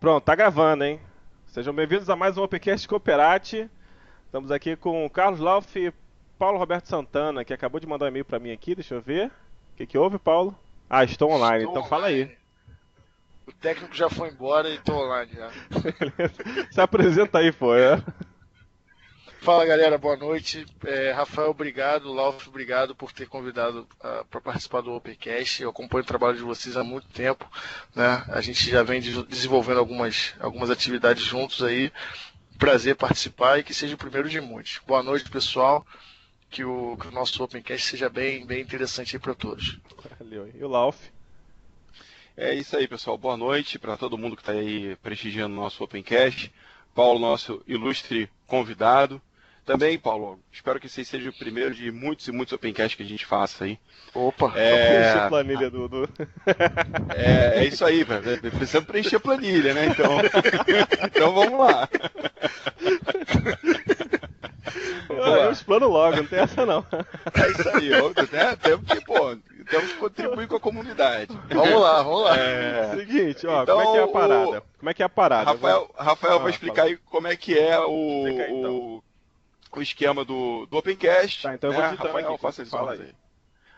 Pronto, tá gravando, hein? Sejam bem-vindos a mais um Opencast Cooperate. Estamos aqui com o Carlos Lauf e Paulo Roberto Santana, que acabou de mandar um e-mail pra mim aqui, deixa eu ver. O que houve, Paulo? Ah, estou online, Estou então fala aí. online. O técnico já foi embora e estou online já. Beleza. Se apresenta aí, pô. Fala galera, boa noite. Rafael, obrigado. Lauf, obrigado por ter convidado para participar do Opencast. Eu acompanho o trabalho de vocês há muito tempo, né? A gente já vem desenvolvendo algumas atividades juntos aí. Prazer participar e que seja o primeiro de muitos. Boa noite, pessoal. Que o nosso Opencast seja bem interessante aí para todos. Valeu. E o Lauf? É isso aí, pessoal. Boa noite para todo mundo que está aí prestigiando o nosso Opencast. Paulo, nosso ilustre convidado. Também, Paulo, espero que esse seja o primeiro de muitos e muitos Opencasts que a gente faça aí. Opa! Preencher a planilha do... É isso aí, velho. Precisamos preencher a planilha, né? Então vamos lá. Eu explano logo, não tem essa não. É isso aí, temos que contribuir com a comunidade. Vamos lá. Seguinte, ó, então, como é que é a parada? Como é que é a parada? Rafael vai explicar fala. aí como é que é Explica aí, então. o esquema do Opencast. Tá, então eu vou digitando Rafael, aqui, faça você as fala honras aí.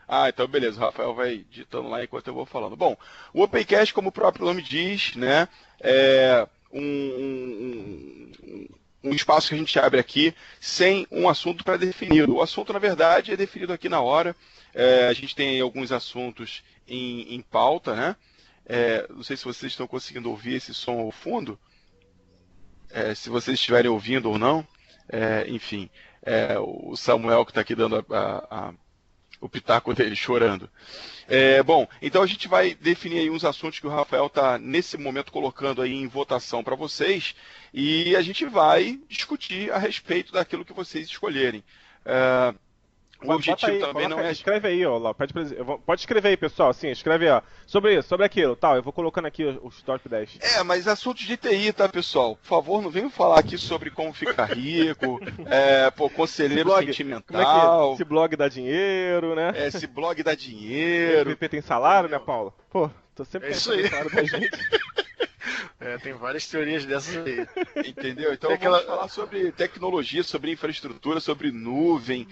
Ah, então beleza, o Rafael vai digitando lá enquanto eu vou falando. Bom, o Opencast, como o próprio nome diz, né, é um espaço que a gente abre aqui sem um assunto pré-definido. O assunto, na verdade, é definido aqui na hora. A gente tem alguns assuntos em pauta, né? Não sei se vocês estão conseguindo ouvir esse som ao fundo. Se vocês estiverem ouvindo ou não. Enfim, o Samuel que está aqui dando o pitaco dele, chorando. Bom, então a gente vai definir aí uns assuntos que o Rafael está nesse momento colocando aí em votação para vocês e a gente vai discutir a respeito daquilo que vocês escolherem. O objetivo aí, também não é... Escreve aí, ó, pode escrever aí, pessoal, assim, escreve, ó, sobre isso, sobre aquilo, tal, eu vou colocando aqui os top 10. Mas assuntos de TI, tá, pessoal? Por favor, não venham falar aqui sobre como ficar rico, conselheiro sentimental. Esse blog dá dinheiro, né? Esse blog dá dinheiro. MVP tem salário, né, Paulo? Pô, tô sempre pensando no salário da gente. Tem várias teorias dessas aí. Entendeu? Então Vamos falar sobre tecnologia, sobre infraestrutura, sobre nuvem,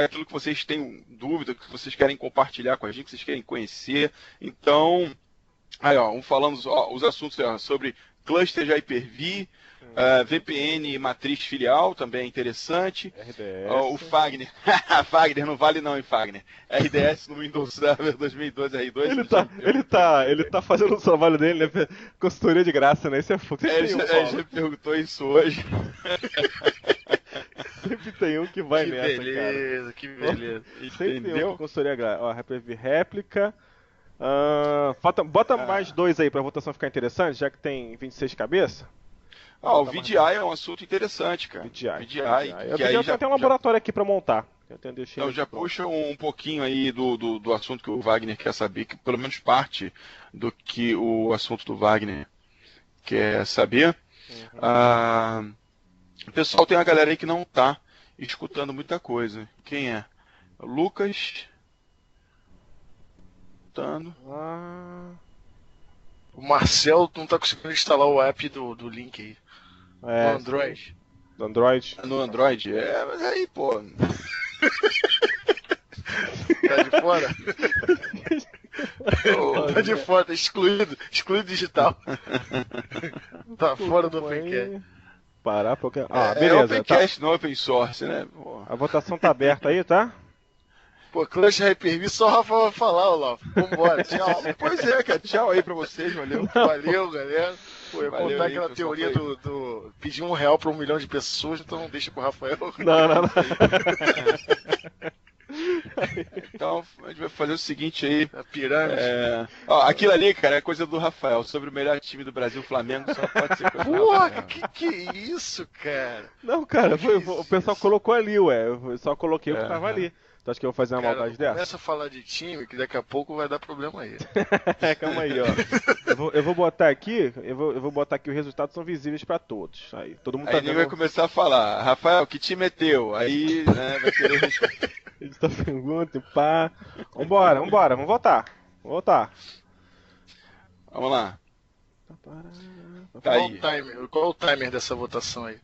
aquilo que vocês têm dúvida, que vocês querem compartilhar com a gente, que vocês querem conhecer. Então, aí ó, falando os assuntos sobre cluster de Hyper-V, VPN matriz filial, também é interessante. RDS. O Fagner. Fagner, não vale não, hein, Fagner. RDS no Windows Server 2012 R2. Ele tá fazendo o trabalho dele, né? Consultoria de graça, né? Isso é fogo. Ele já perguntou isso hoje. Sempre tem um que vai nessa, cara. Que beleza. Sempre tem um com consultoria grátis. Ó, Hyper-V réplica. Bota mais dois aí pra votação ficar interessante, já que tem 26 cabeças. O VDI é um assunto interessante, cara. VDI. Que aí já tem um laboratório aqui pra montar. Então já puxa um pouquinho aí do assunto que o Wagner quer saber, que pelo menos parte do que o assunto do Wagner quer saber. O pessoal tem uma galera aí que não tá escutando muita coisa. Quem é? Lucas. O Marcel não tá conseguindo instalar o app do link aí. No Android. Do Android? No Android? Mas aí, pô. Tá de fora? Tá de fora, tá excluído digital. Tá fora do Opencast. Parar porque... beleza. Opencast não Open Source, né? A votação tá aberta aí, tá? Pô, Clutch Hyper-V, só o Rafa vai falar, Olavo. Vambora, tchau. Pois é, cara, tchau aí pra vocês, valeu. Valeu, galera. Pô, eu Valeu contar aí, aquela pessoal, teoria do pedir R$1 pra 1 milhão de pessoas, então não deixa pro Rafael. Não. Então, a gente vai fazer o seguinte aí. A pirâmide. Aquilo ali, cara, é coisa do Rafael. Sobre o melhor time do Brasil, Flamengo, só pode ser coisa do Porra, Rafael. que isso, cara? Não, cara, o pessoal colocou ali, ué. Eu só coloquei o que tava ali. Tu acha que eu vou fazer uma maldade dessa? Começa a falar de time, que daqui a pouco vai dar problema aí. Calma aí, ó. Eu vou botar aqui, eu vou botar aqui os resultados são visíveis pra todos. Aí todo mundo tá vendo. Vai começar a falar, Rafael, que time é teu? Aí, né, vai querer responder. Edita a pergunta, pá. Vambora, vamos votar. Vamos lá. Tá aí. Qual é o timer dessa votação aí?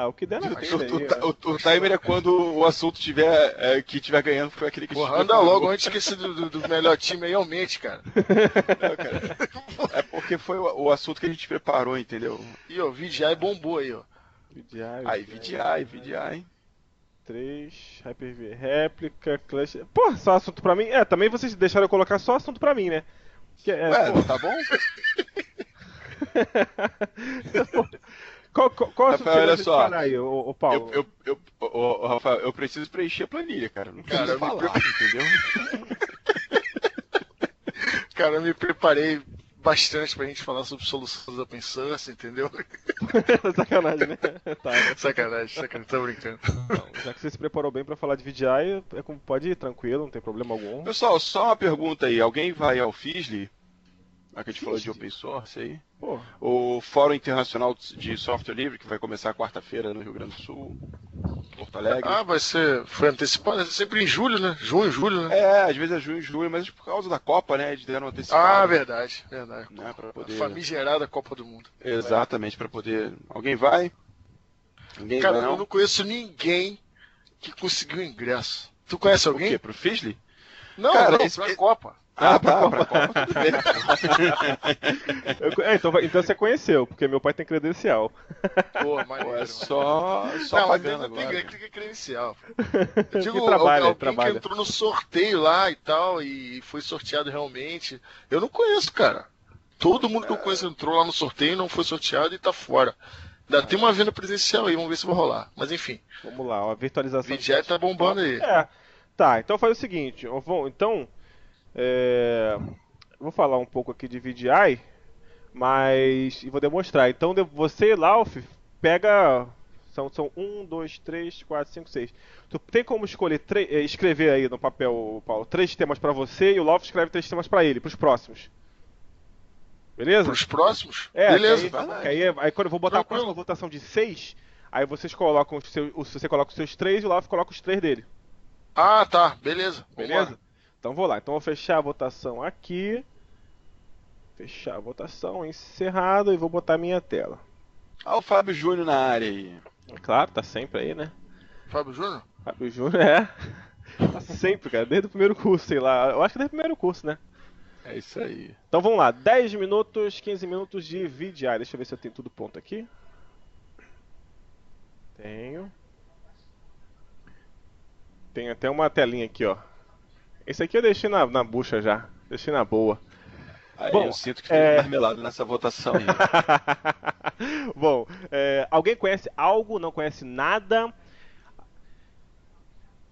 O que der na telha aí, O timer é quando o assunto que tiver ganhando foi aquele que Porra, anda logo antes que esse do melhor time aí aumente, cara. Não, cara. É porque foi o assunto que a gente preparou, entendeu? E o VDI bombou aí, ó. VDI. 3, Hyper-V réplica, Clutch. Pô, só assunto pra mim? Também vocês deixaram eu colocar só assunto pra mim, né? Tá bom? Qual assunto Rafael, olha você só. aí, ô Paulo? Rafael, eu preciso preencher a planilha, cara. Não Cara, preciso falar, entendeu? Cara, eu me preparei bastante pra gente falar sobre soluções open source, entendeu? Sacanagem, né? Tá, né? Sacanagem, tô brincando. Não, já que você se preparou bem pra falar de VDI, pode ir tranquilo, não tem problema algum. Pessoal, só uma pergunta aí. Alguém vai ao FISLI? A que a gente falou de open source aí. Pô. O Fórum Internacional de Software Livre, que vai começar quarta-feira no Rio Grande do Sul, Porto Alegre. Foi antecipado, é sempre em julho, né? Junho, julho, né? Às vezes é junho, julho, mas por causa da Copa, né? Eles deram antecipado. Verdade. Né, pra poder... A famigerada Copa do Mundo. Exatamente, pra poder... Alguém vai? Ninguém Cara, vai, não? eu não conheço ninguém que conseguiu ingresso. Tu conhece alguém? O quê? Pro FISLI? Não, Cara, pra Copa. Pra Copa, tudo bem. Então você conheceu, porque meu pai tem credencial. Pô, maneiro. É só Não, pagando mas agora. tem credencial. Eu digo, E trabalha. alguém que entrou no sorteio lá e tal, e foi sorteado realmente. Eu não conheço, cara. Todo mundo que eu conheço entrou lá no sorteio, não foi sorteado e tá fora. Ainda tem uma venda presencial aí, vamos ver se vai rolar. Mas enfim. Vamos lá, a virtualização. O VDI tá bombando aí. Tá, então faz o seguinte. Vou falar um pouco aqui de VDI, e vou demonstrar. Então você, Lauf, pega. São 1, 2, 3, 4, 5, 6. Tu tem como escrever aí no papel, Paulo, 3 temas pra você e o Lauf escreve 3 temas pra ele, pros próximos. Beleza? Pros próximos? Beleza. Aí quando eu vou botar a próxima votação de 6, aí vocês colocam você coloca os seus 3 e o Lauf coloca os 3 dele. Tá. Beleza. Beleza? Então vou lá. Então vou fechar a votação aqui. Fechar a votação, encerrado, e vou botar a minha tela. O Fábio Júnior na área aí. É claro, tá sempre aí, né? Fábio Júnior? Fábio Júnior, Tá sempre, cara. Desde o primeiro curso, sei lá. Eu acho que desde o primeiro curso, né? É isso aí. Então vamos lá. 10 minutos, 15 minutos de VDI. Deixa eu ver se eu tenho tudo pronto aqui. Tenho até uma telinha aqui, ó. Esse aqui eu deixei na bucha já. Deixei na boa. Bom, eu sinto que tem marmelada nessa votação aí. Bom, alguém conhece algo? Não conhece nada?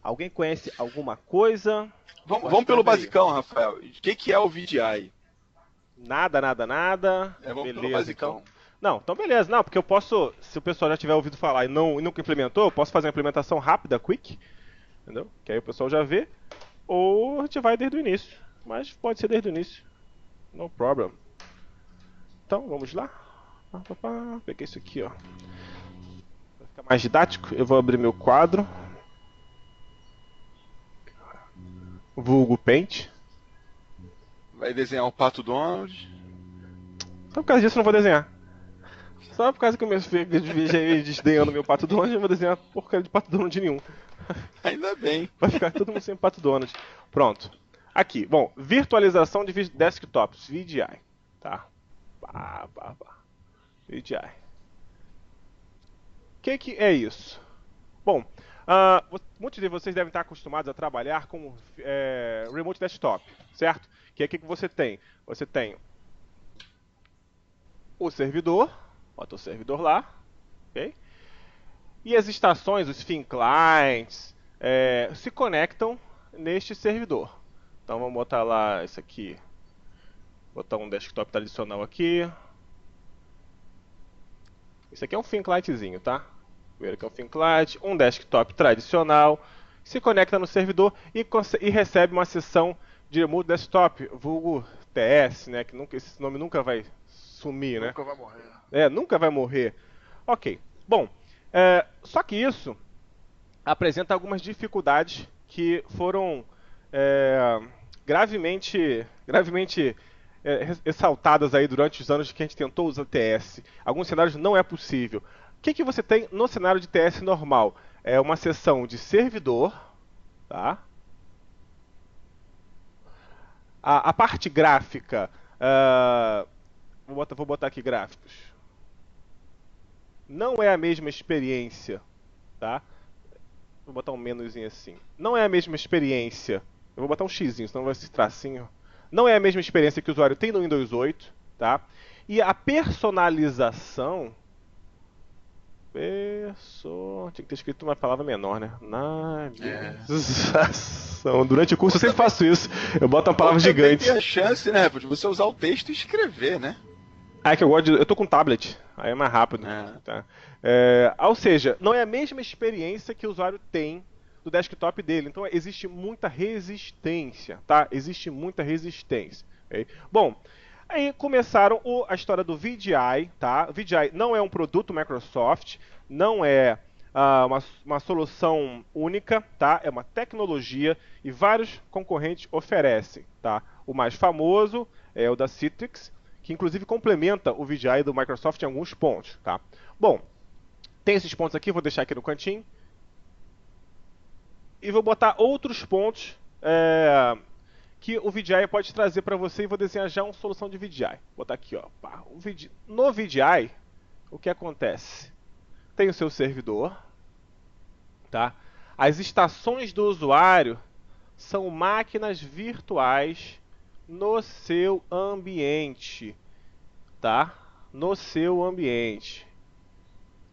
Alguém conhece alguma coisa? Vamos pelo basicão, Rafael. O que é o VDI? Nada. Vamos beleza, pelo basicão. Então. Não, então beleza. Não, porque eu posso, se o pessoal já tiver ouvido falar e nunca implementou, eu posso fazer uma implementação rápida, quick, entendeu? Que aí o pessoal já vê. Ou a gente vai desde o início. Mas pode ser desde o início. No problem. Então, vamos lá. Peguei isso aqui, ó. Para ficar mais didático, eu vou abrir meu quadro. Vulgo Paint. Vai desenhar um Pato Donald. Só por causa disso eu não vou desenhar. Só por causa que eu me desdenhando meu Pato Donald, eu não vou desenhar porcaria de Pato Donald nenhum. Ainda bem. Vai ficar todo mundo sem Pato Donald. Pronto. Aqui, bom, virtualização de desktops, VDI. Tá. VDI. O que é isso? Bom, muitos de vocês devem estar acostumados a trabalhar com remote desktop, certo? Que é o que você tem? Você tem o servidor, bota o servidor lá, ok? E as estações, os thin clients, se conectam neste servidor. Então vamos botar lá isso aqui, botar um desktop tradicional aqui. Isso aqui é um thin clientzinho, tá? Primeiro que é um thin client, um desktop tradicional, se conecta no servidor e recebe uma sessão de remote desktop, vulgo TS, né? Que esse nome nunca vai sumir, né? Nunca vai morrer. Nunca vai morrer. Ok. Bom, só que isso apresenta algumas dificuldades que foram gravemente ressaltadas aí durante os anos que a gente tentou usar TS. Alguns cenários não é possível. O que você tem no cenário de TS normal? É uma seção de servidor, tá? A parte gráfica, vou botar aqui gráficos. Não é a mesma experiência, tá? Vou botar um menuzinho assim. Não é a mesma experiência. Eu vou botar um xzinho, senão vai ser tracinho. Não é a mesma experiência que o usuário tem no Windows 8, tá? E a personalização... Tinha que ter escrito uma palavra menor, né? Personalização. Durante o curso eu sempre faço isso. Eu boto uma palavra gigante. Tem a chance, né, de você usar o texto e escrever, né? É que eu tô com tablet, aí é mais rápido. Tá? Ou seja, não é a mesma experiência que o usuário tem do desktop dele. Então existe muita resistência, tá? Existe muita resistência. Okay? Bom, aí começaram a história do VDI, tá? O VDI não é um produto Microsoft, não é uma solução única, tá? É uma tecnologia e vários concorrentes oferecem, tá? O mais famoso é o da Citrix, que inclusive complementa o VDI do Microsoft em alguns pontos, tá? Bom, tem esses pontos aqui, vou deixar aqui no cantinho. E vou botar outros pontos que o VDI pode trazer para você e vou desenhar já uma solução de VDI. Vou botar aqui, ó. No VDI, o que acontece? Tem o seu servidor, tá? As estações do usuário são máquinas virtuais no seu ambiente, tá? No seu ambiente,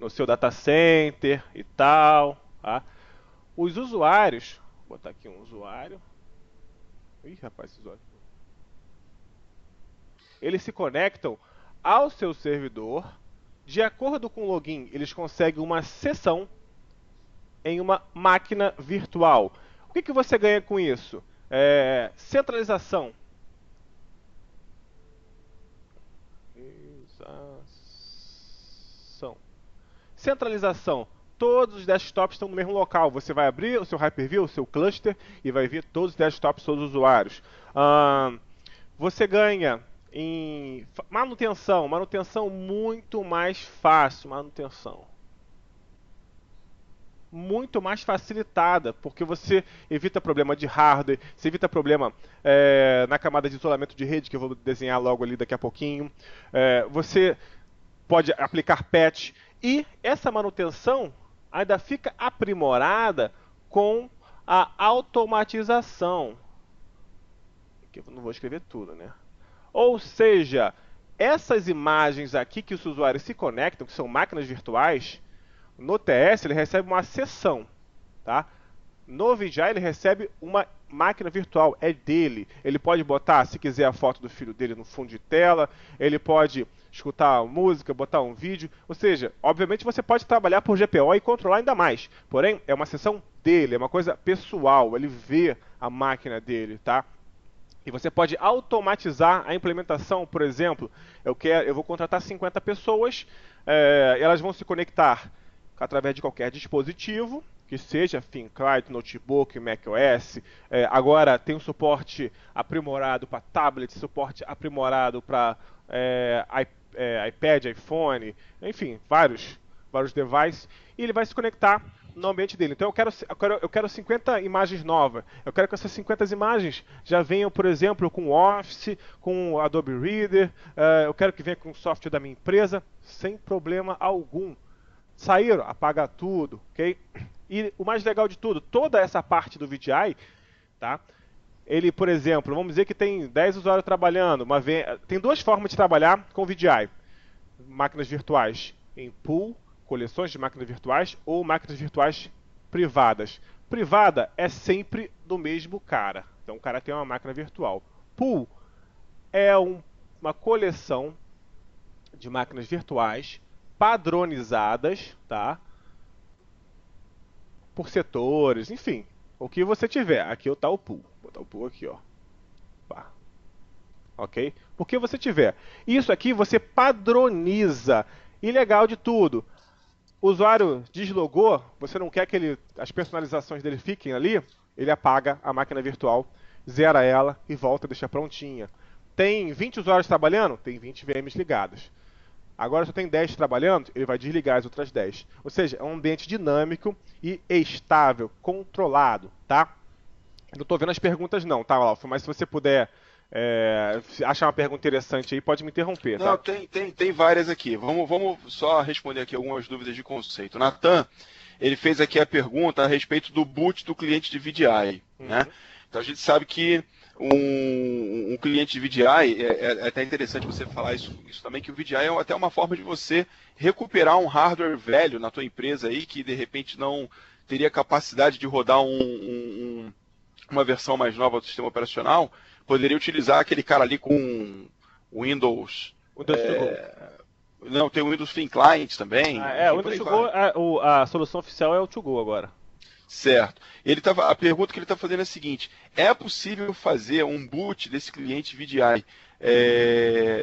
no seu data center e tal, tá? Os usuários, vou botar aqui um usuário. Ih, rapaz, esse usuário. Eles se conectam ao seu servidor. De acordo com o login, eles conseguem uma sessão em uma máquina virtual. O que você ganha com isso? Centralização. Centralização. Todos os desktops estão no mesmo local. Você vai abrir o seu Hyper-V, o seu cluster, e vai ver todos os desktops, todos os usuários. Você ganha em manutenção muito mais fácil, muito mais facilitada, porque você evita problema de hardware, você evita problema na camada de isolamento de rede, que eu vou desenhar logo ali daqui a pouquinho. Você pode aplicar patch, e essa manutenção ainda fica aprimorada com a automatização. Aqui eu não vou escrever tudo, né? Ou seja, essas imagens aqui que os usuários se conectam, que são máquinas virtuais, no TS ele recebe uma sessão, tá? No VDI ele recebe uma máquina virtual, é dele. Ele pode botar, se quiser, a foto do filho dele no fundo de tela, ele pode escutar a música, botar um vídeo, ou seja, obviamente você pode trabalhar por GPO e controlar ainda mais, porém é uma sessão dele, é uma coisa pessoal, ele vê a máquina dele, tá? E você pode automatizar a implementação, por exemplo, eu vou contratar 50 pessoas, elas vão se conectar através de qualquer dispositivo, que seja ThinkLight, notebook, macOS. Agora tem um suporte aprimorado para tablet, suporte aprimorado para iPad, iPhone, enfim, vários devices, e ele vai se conectar no ambiente dele. Então eu quero 50 imagens novas. Eu quero que essas 50 imagens já venham, por exemplo, com Office, com Adobe Reader, eu quero que venha com o software da minha empresa, sem problema algum. Saíram, apaga tudo, ok? E o mais legal de tudo, toda essa parte do VDI, tá? Ele, por exemplo, vamos dizer que tem 10 usuários trabalhando, tem duas formas de trabalhar com VDI. Máquinas virtuais em pool, coleções de máquinas virtuais, ou máquinas virtuais privadas. Privada é sempre do mesmo cara, então o cara tem uma máquina virtual. Pool é uma coleção de máquinas virtuais padronizadas, tá? Por setores, enfim, o que você tiver. Aqui está o pool. Vou botar o pool aqui, ó. Pá. Ok? O que você tiver. Isso aqui você padroniza. E legal de tudo, o usuário deslogou, você não quer que as personalizações dele fiquem ali, ele apaga a máquina virtual, zera ela e volta, deixa prontinha. Tem 20 usuários trabalhando? Tem 20 VMs ligadas. Agora só tem 10 trabalhando, ele vai desligar as outras 10. Ou seja, é um ambiente dinâmico e estável, controlado, tá? Não estou vendo as perguntas não, tá, Alfa? Mas se você puder achar uma pergunta interessante aí, pode me interromper, tá? Não, tem várias aqui. Vamos só responder aqui algumas dúvidas de conceito. Natan, ele fez aqui a pergunta a respeito do boot do cliente de VDI, né? Então a gente sabe que um cliente de VDI, é até interessante você falar isso também, que o VDI é até uma forma de você recuperar um hardware velho na tua empresa aí, que de repente não teria capacidade de rodar uma versão mais nova do sistema operacional, poderia utilizar aquele cara ali com Windows... Não, tem o Windows Thin Client também. O Windows To Go, a solução oficial é o To Go agora. Certo. A pergunta que ele está fazendo é a seguinte: é possível fazer um boot desse cliente VDI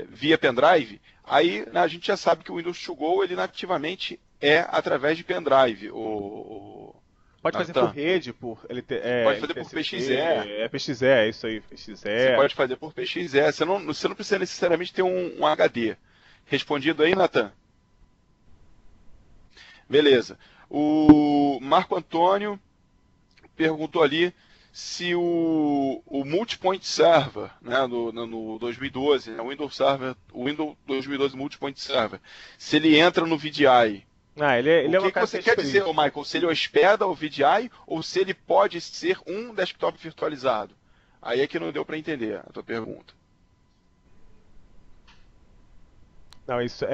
via pendrive? Aí a gente já sabe que o Windows To Go ele nativamente é através de pendrive. Pode fazer por rede, pode fazer por PXE. PXE, é isso aí, PXE. Você pode fazer por PXE. Você não precisa necessariamente ter um HD. Respondido aí, Natan? Beleza. O Marco Antônio perguntou ali se o Multipoint Server, né, no 2012, né, o Windows 2012 Multipoint Server, se ele entra no VDI. O que você quer dizer, Michael? Se ele hospeda o VDI ou se ele pode ser um desktop virtualizado? Aí é que não deu para entender a tua pergunta. Não, isso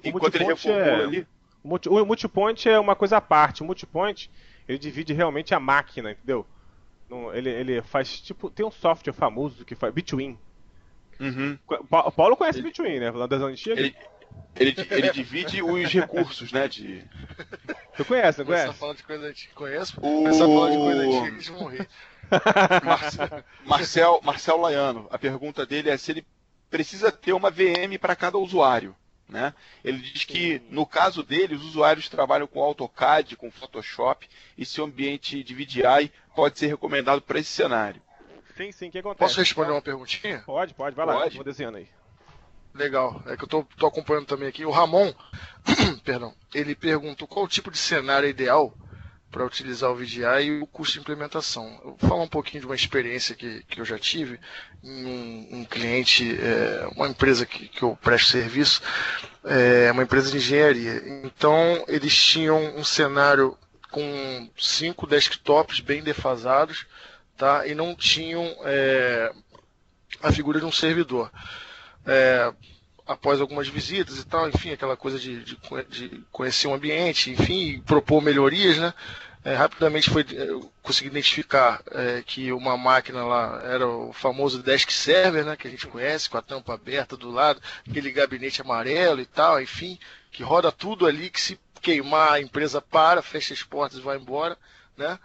enquanto ele reformula ali. O Multipoint é uma coisa à parte. O Multipoint, ele divide realmente a máquina, entendeu? Ele faz, tipo, tem um software famoso que faz Between. Uhum. Paulo conhece Between, né? Falando das antigas. Ele divide os recursos, né? Tu conhece, não conhece? Começar a falar de coisa antiga. Conheço? Começar a falar de coisa antiga, eles vão rir. Marcel Laiano, a pergunta dele é se ele precisa ter uma VM para cada usuário. Né? Ele diz que, no caso dele, os usuários trabalham com AutoCAD, com Photoshop, e se o ambiente de VDI pode ser recomendado para esse cenário. Sim, o que acontece? Posso responder uma perguntinha? Pode, vai lá, vou desenhando aí. Legal, é que eu tô acompanhando também aqui. O Ramon, perdão, ele perguntou qual o tipo de cenário ideal para utilizar o VDI e o custo de implementação. Eu vou falar um pouquinho de uma experiência que eu já tive em um cliente, uma empresa que eu presto serviço, uma empresa de engenharia. Então, eles tinham um cenário com 5 desktops bem defasados, tá? E não tinham a figura de um servidor. Após algumas visitas e tal, enfim, aquela coisa de conhecer o ambiente, enfim, propor melhorias, né? Rapidamente consegui identificar que uma máquina lá era o famoso desk server, né, que a gente conhece, com a tampa aberta do lado, aquele gabinete amarelo e tal, enfim, que roda tudo ali, que se queimar a empresa fecha as portas e vai embora, né?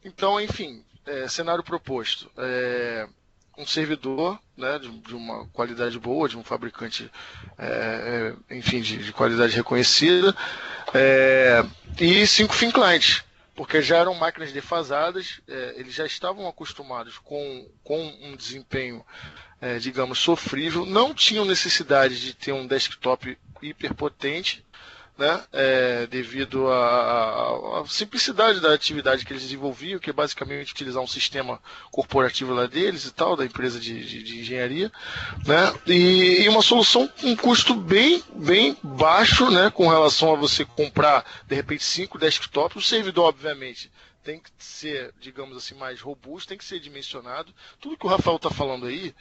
Então, enfim, cenário proposto. Um servidor, né, de uma qualidade boa, de um fabricante, enfim, de qualidade reconhecida, e 5 thin clients, porque já eram máquinas defasadas, eles já estavam acostumados com um desempenho, digamos, sofrível, não tinham necessidade de ter um desktop hiperpotente, né, devido à simplicidade da atividade que eles desenvolviam, que é basicamente utilizar um sistema corporativo lá deles e tal, da empresa de engenharia, né, e uma solução com um custo bem baixo, né, com relação a você comprar, de repente, 5 desktops. O servidor, obviamente, tem que ser, digamos assim, mais robusto, tem que ser dimensionado. Tudo que o Rafael está falando aí,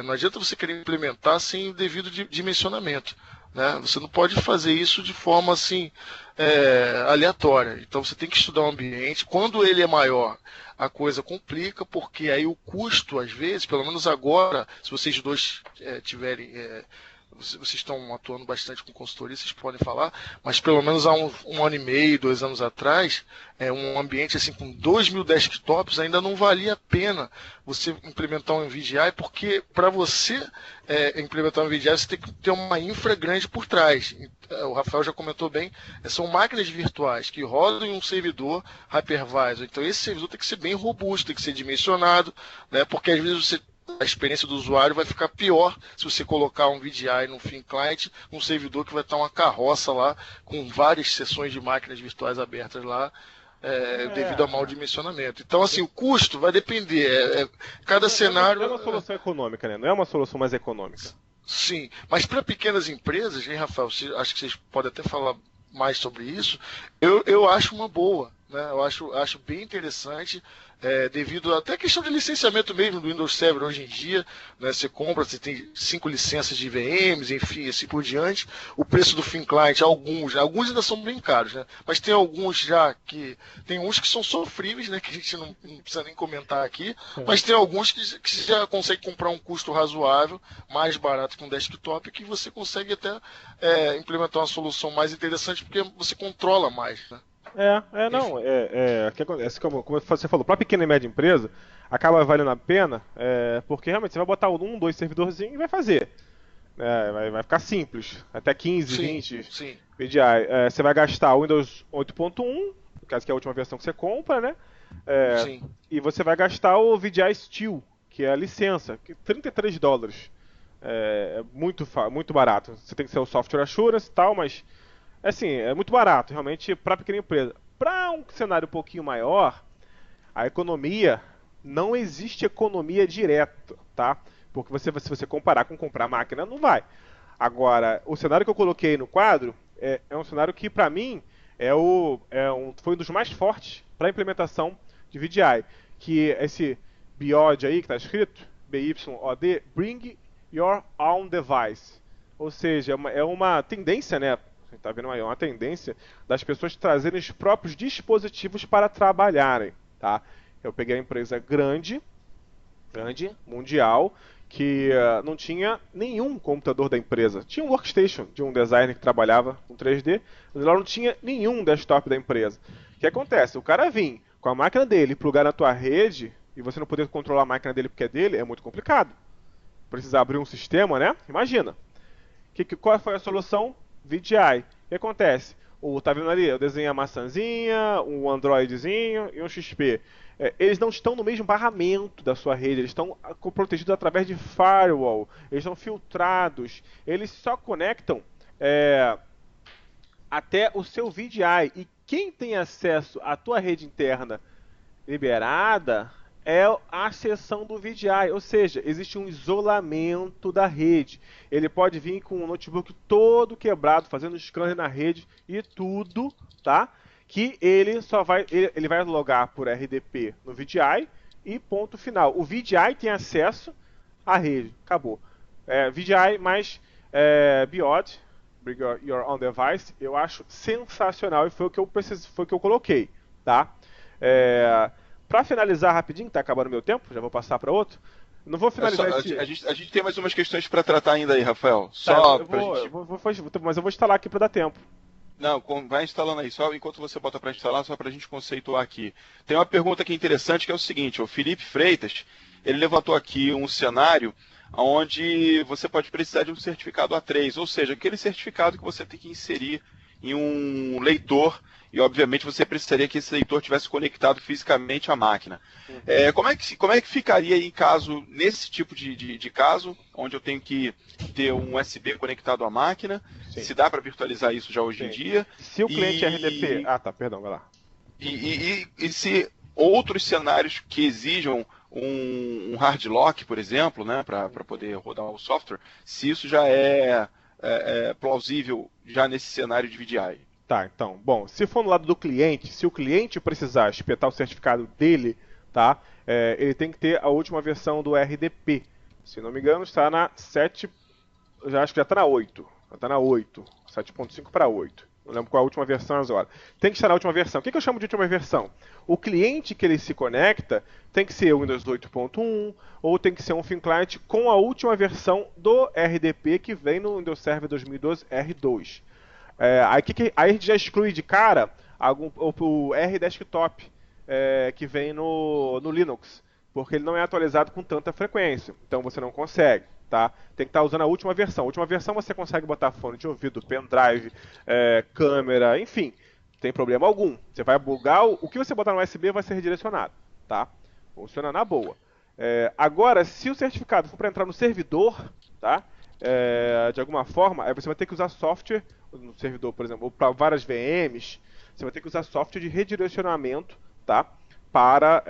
não adianta você querer implementar sem o devido dimensionamento. Né? Você não pode fazer isso de forma assim aleatória. Então você tem que estudar o ambiente. Quando ele é maior, a coisa complica, porque aí o custo, às vezes, pelo menos agora, se vocês dois tiverem... vocês estão atuando bastante com consultoria, vocês podem falar, mas pelo menos há um ano e meio, 2 anos atrás, um ambiente assim com 2.000 desktops ainda não valia a pena você implementar um VDI, porque para você implementar um VDI você tem que ter uma infra grande por trás. O Rafael já comentou bem, são máquinas virtuais que rodam em um servidor hypervisor, então esse servidor tem que ser bem robusto, tem que ser dimensionado, né, porque às vezes você a experiência do usuário vai ficar pior se você colocar um VDI no Thin Client, um servidor que vai estar uma carroça lá, com várias sessões de máquinas virtuais abertas lá, devido ao mau dimensionamento. Então, assim, o custo vai depender. Cada cenário... É uma solução econômica, né? Não é uma solução mais econômica. Sim, mas para pequenas empresas, hein, Rafael? Acho que vocês podem até falar mais sobre isso. Eu acho uma boa, né? Eu acho bem interessante, devido até a questão de licenciamento mesmo do Windows Server hoje em dia, né? Você compra, você tem 5 licenças de VMs, enfim, assim por diante. O preço do Thin Client, alguns ainda são bem caros, né? Mas tem alguns já tem uns que são sofríveis, né? Que a gente não precisa nem comentar aqui, mas tem alguns que já consegue comprar um custo razoável, mais barato que um desktop, que você consegue até implementar uma solução mais interessante, porque você controla mais, né? Como você falou, para pequena e média empresa, acaba valendo a pena, porque realmente você vai botar 2 servidorzinhos e vai fazer. Vai ficar simples, até 15, Sim, 20 sim. VDI. Você vai gastar o Windows 8.1, no caso que é a última versão que você compra, né? Sim. E você vai gastar o VDI Steel, que é a licença, que $33. É muito barato. Você tem que ser o Software Assurance e tal, mas assim, é muito barato, realmente, para pequena empresa. Para um cenário um pouquinho maior, a economia, não existe economia direta, tá? Porque se você comparar com comprar máquina, não vai. Agora, o cenário que eu coloquei no quadro é um cenário que, para mim, foi um dos mais fortes para a implementação de VDI. Que esse BYOD aí, que está escrito, BYOD, Bring Your Own Device. Ou seja, é uma tendência, né? Você está vendo aí, é uma tendência das pessoas trazerem os próprios dispositivos para trabalharem, tá? Eu peguei uma empresa grande, mundial, que não tinha nenhum computador da empresa. Tinha um workstation de um designer que trabalhava com 3D, mas ela não tinha nenhum desktop da empresa. O que acontece? O cara vir com a máquina dele plugar na tua rede e você não poder controlar a máquina dele porque é dele, é muito complicado. Precisa abrir um sistema, né? Imagina. Qual foi a solução? VDI. O que acontece? Tá vendo ali? Eu desenhei a maçãzinha, um Androidzinho e um XP. Eles não estão no mesmo barramento da sua rede, eles estão protegidos através de firewall, eles estão filtrados, eles só conectam até o seu VDI. E quem tem acesso à tua rede interna liberada é a seção do VDI, ou seja, existe um isolamento da rede. Ele pode vir com um notebook todo quebrado, fazendo scanner na rede e tudo, tá? Que ele vai logar por RDP no VDI e ponto final. O VDI tem acesso à rede, acabou. VDI mais BYOD, Bring Your Own Device, eu acho sensacional e foi o que eu coloquei, tá? Para finalizar rapidinho, tá acabando meu tempo, já vou passar para outro. Não vou finalizar a gente tem mais umas questões para tratar ainda aí, Rafael. Mas eu vou instalar aqui para dar tempo. Não, vai instalando aí, só enquanto você bota para instalar, só para a gente conceituar aqui. Tem uma pergunta aqui interessante que é o seguinte: o Felipe Freitas, ele levantou aqui um cenário onde você pode precisar de um certificado A3, ou seja, aquele certificado que você tem que inserir em um leitor, e obviamente você precisaria que esse leitor tivesse conectado fisicamente à máquina. Como é que ficaria nesse tipo de caso, onde eu tenho que ter um USB conectado à máquina? Sim. Se dá para virtualizar isso já hoje em dia? Se o cliente RDP... perdão, vai lá. E se outros cenários que exijam um hard lock, por exemplo, né, para poder rodar o software, se isso já é plausível já nesse cenário de VDI. Tá, então, bom, se for no lado do cliente, se o cliente precisar espetar o certificado dele, tá, ele tem que ter a última versão do RDP. Se não me engano, está na 7, acho que já está na 8. Já está na 8, 7.5 para 8. Não lembro qual é a última versão agora. Tem que estar na última versão. O que eu chamo de última versão? O cliente que ele se conecta tem que ser o Windows 8.1 ou tem que ser um Thin Client com a última versão do RDP que vem no Windows Server 2012 R2. Aí a gente já exclui de cara o R-Desktop que vem no Linux, porque ele não é atualizado com tanta frequência, então você não consegue, tá? Tem que estar usando a última versão. A última versão você consegue botar fone de ouvido, pendrive, câmera, enfim, não tem problema algum. Você vai bugar, o que você botar no USB vai ser redirecionado, tá? Funciona na boa. Agora, se o certificado for para entrar no servidor, tá? De alguma forma, aí você vai ter que usar software no servidor, por exemplo, ou para várias VMs, você vai ter que usar software de redirecionamento, tá? Para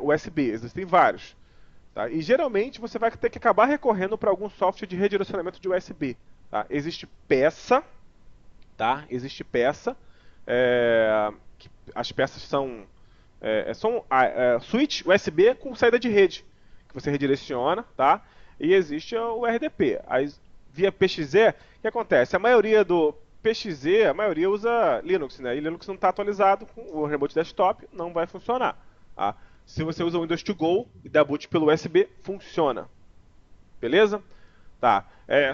USB. Existem vários. Tá? E geralmente você vai ter que acabar recorrendo para algum software de redirecionamento de USB. Tá? Existe peça, tá? Existe peça. As peças são switch USB com saída de rede, que você redireciona, tá? E existe o RDP. Aí, via PXE, o que acontece? A maioria do PXE, a maioria usa Linux, né? E Linux não está atualizado com o Remote Desktop, não vai funcionar. Tá? Se você usa o Windows To Go e dá boot pelo USB, funciona. Beleza? Tá.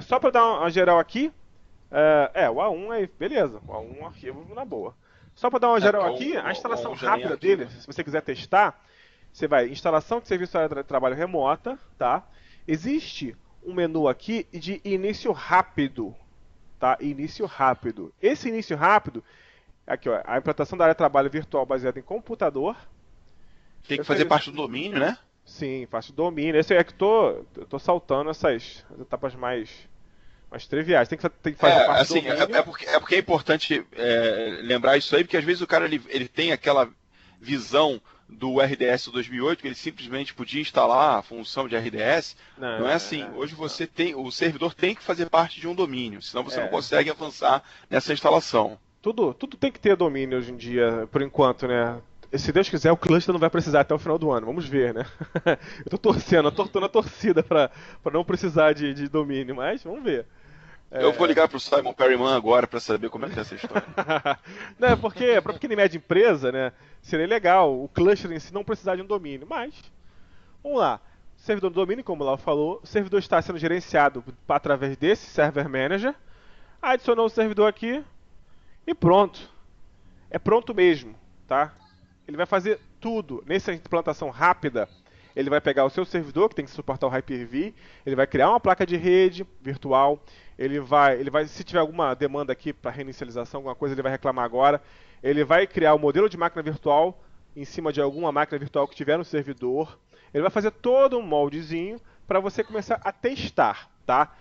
Só para dar uma geral aqui, o A1 beleza. O A1 é um arquivo na boa. Só para dar uma geral aqui, a instalação rápida dele, se você quiser testar, você vai instalação de serviço de trabalho remota, tá? Existe um menu aqui de início rápido, tá? Início rápido. Esse início rápido, aqui ó, a implantação da área de trabalho virtual baseada em computador. Tem que fazer parte do domínio, né? Sim, parte do domínio. Esse é que eu tô saltando essas etapas mais triviais. Tem que fazer parte assim, do domínio. Porque é importante lembrar isso aí, porque às vezes o cara ele tem aquela visão do RDS 2008, que ele simplesmente podia instalar a função de RDS. Não é assim. Hoje o servidor tem que fazer parte de um domínio, senão você não consegue avançar nessa instalação. Tudo tem que ter domínio hoje em dia, por enquanto, né? Se Deus quiser, o cluster não vai precisar até o final do ano. Vamos ver, né? Eu tô torcendo, tô na torcida pra não precisar de domínio, mas vamos ver. Eu vou ligar pro Simon Perryman agora pra saber como é que é essa história. Não, porque pra pequena e média empresa, né, seria legal o cluster em si não precisar de um domínio, mas vamos lá. Servidor do domínio, como o Lau falou, o servidor está sendo gerenciado através desse Server Manager. Adicionou o servidor aqui e pronto. É pronto mesmo, tá? Ele vai fazer tudo. Nessa implantação rápida, ele vai pegar o seu servidor, que tem que suportar o Hyper-V, ele vai criar uma placa de rede virtual, ele vai, se tiver alguma demanda aqui para reinicialização, alguma coisa, ele vai reclamar agora. Ele vai criar o modelo de máquina virtual em cima de alguma máquina virtual que tiver no servidor. Ele vai fazer todo um moldezinho para você começar a testar, tá?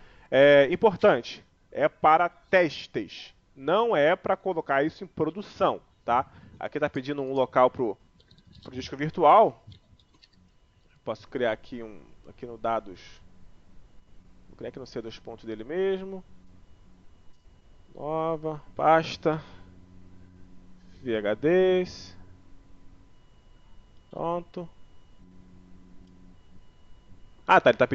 Importante, é para testes, não é para colocar isso em produção, tá? Aqui está pedindo um local para o disco virtual. Posso criar aqui aqui no dados. Vou criar aqui no C2 pontos dele mesmo. Nova, pasta. VHDs. Pronto. Ah, tá, ele está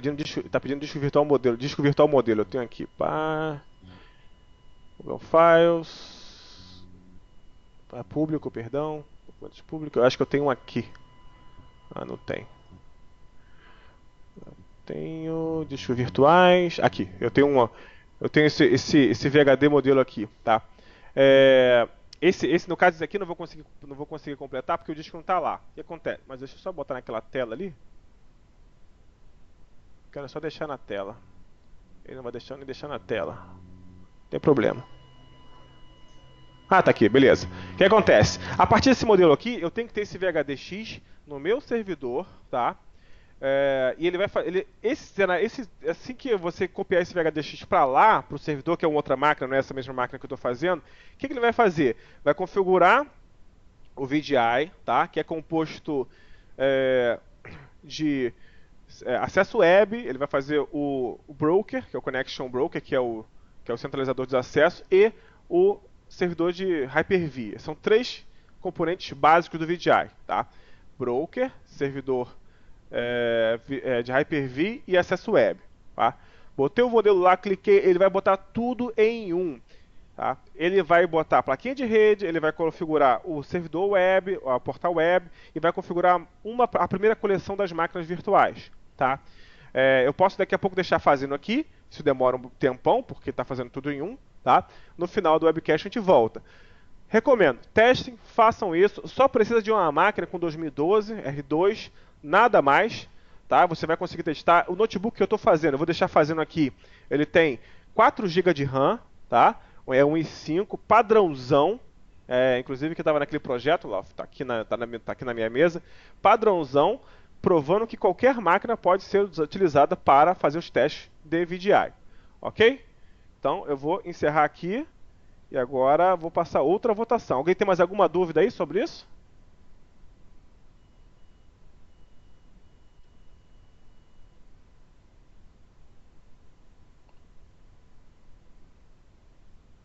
pedindo disco virtual modelo. Disco virtual modelo, eu tenho aqui. Google Files. Público, perdão. Documentos públicos. Eu acho que eu tenho um aqui. Ah, não tem. Eu tenho discos virtuais. Aqui, eu tenho esse VHD modelo aqui, tá? Esse no caso esse aqui não vou conseguir completar porque o disco não está lá. O que acontece? Mas deixa eu só botar naquela tela ali. Quero só deixar na tela. Ele não vai nem deixar na tela. Não tem problema. Ah, tá aqui, beleza. O que acontece? A partir desse modelo aqui, eu tenho que ter esse VHDX no meu servidor, tá? E ele vai fazer. Assim que você copiar esse VHDX para lá, para o servidor, que é uma outra máquina, não é essa mesma máquina que eu estou fazendo, o que ele vai fazer? Vai configurar o VDI, tá? Que é composto de acesso web, ele vai fazer o broker, que é o connection broker, que é o centralizador de acesso, e o servidor de Hyper-V. São três componentes básicos do VDI, tá? Broker, servidor de Hyper-V e acesso web, tá? Botei o modelo lá, cliquei, ele vai botar tudo em um, tá? Ele vai botar a plaquinha de rede, ele vai configurar o servidor web, o portal web e vai configurar a primeira coleção das máquinas virtuais, tá? Eu posso daqui a pouco deixar fazendo aqui, isso demora um tempão porque está fazendo tudo em um, tá? No final do webcast a gente volta. Recomendo, testem, façam isso. Só precisa de uma máquina com 2012, R2, nada mais, tá? Você vai conseguir testar. O notebook que eu estou fazendo, eu vou deixar fazendo aqui, ele tem 4 GB de RAM, tá? É um i5, padrãozão, inclusive que estava naquele projeto lá, tá aqui na minha mesa, padrãozão, provando que qualquer máquina pode ser utilizada para fazer os testes de VDI. Ok? Então eu vou encerrar aqui e agora vou passar outra votação. Alguém tem mais alguma dúvida aí sobre isso?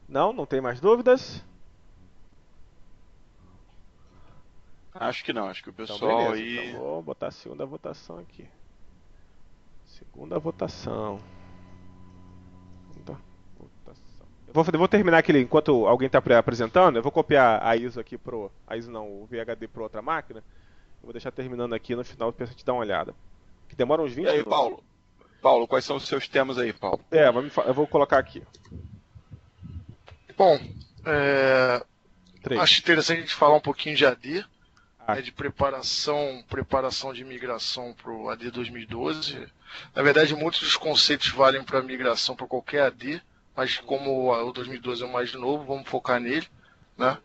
Não? Não tem mais dúvidas? Acho que não, acho que o Então, pessoal beleza. aí. Então, vou botar a segunda votação aqui. Segunda votação. Segunda votação. Eu vou terminar aqui enquanto alguém está apresentando. Eu vou copiar a ISO aqui pro. A ISO não, o VHD para outra máquina. Eu vou deixar terminando aqui no final para a gente dar uma olhada. Que demora uns 20 E aí, minutos. Paulo? Paulo, quais são os seus temas aí, Paulo? Eu vou colocar aqui. Bom, Três. acho interessante a gente falar um pouquinho de AD, Ah. de preparação de migração para o AD 2012. Na verdade, muitos dos conceitos valem para migração para qualquer AD, mas como o 2012 é o mais novo, vamos focar nele, né?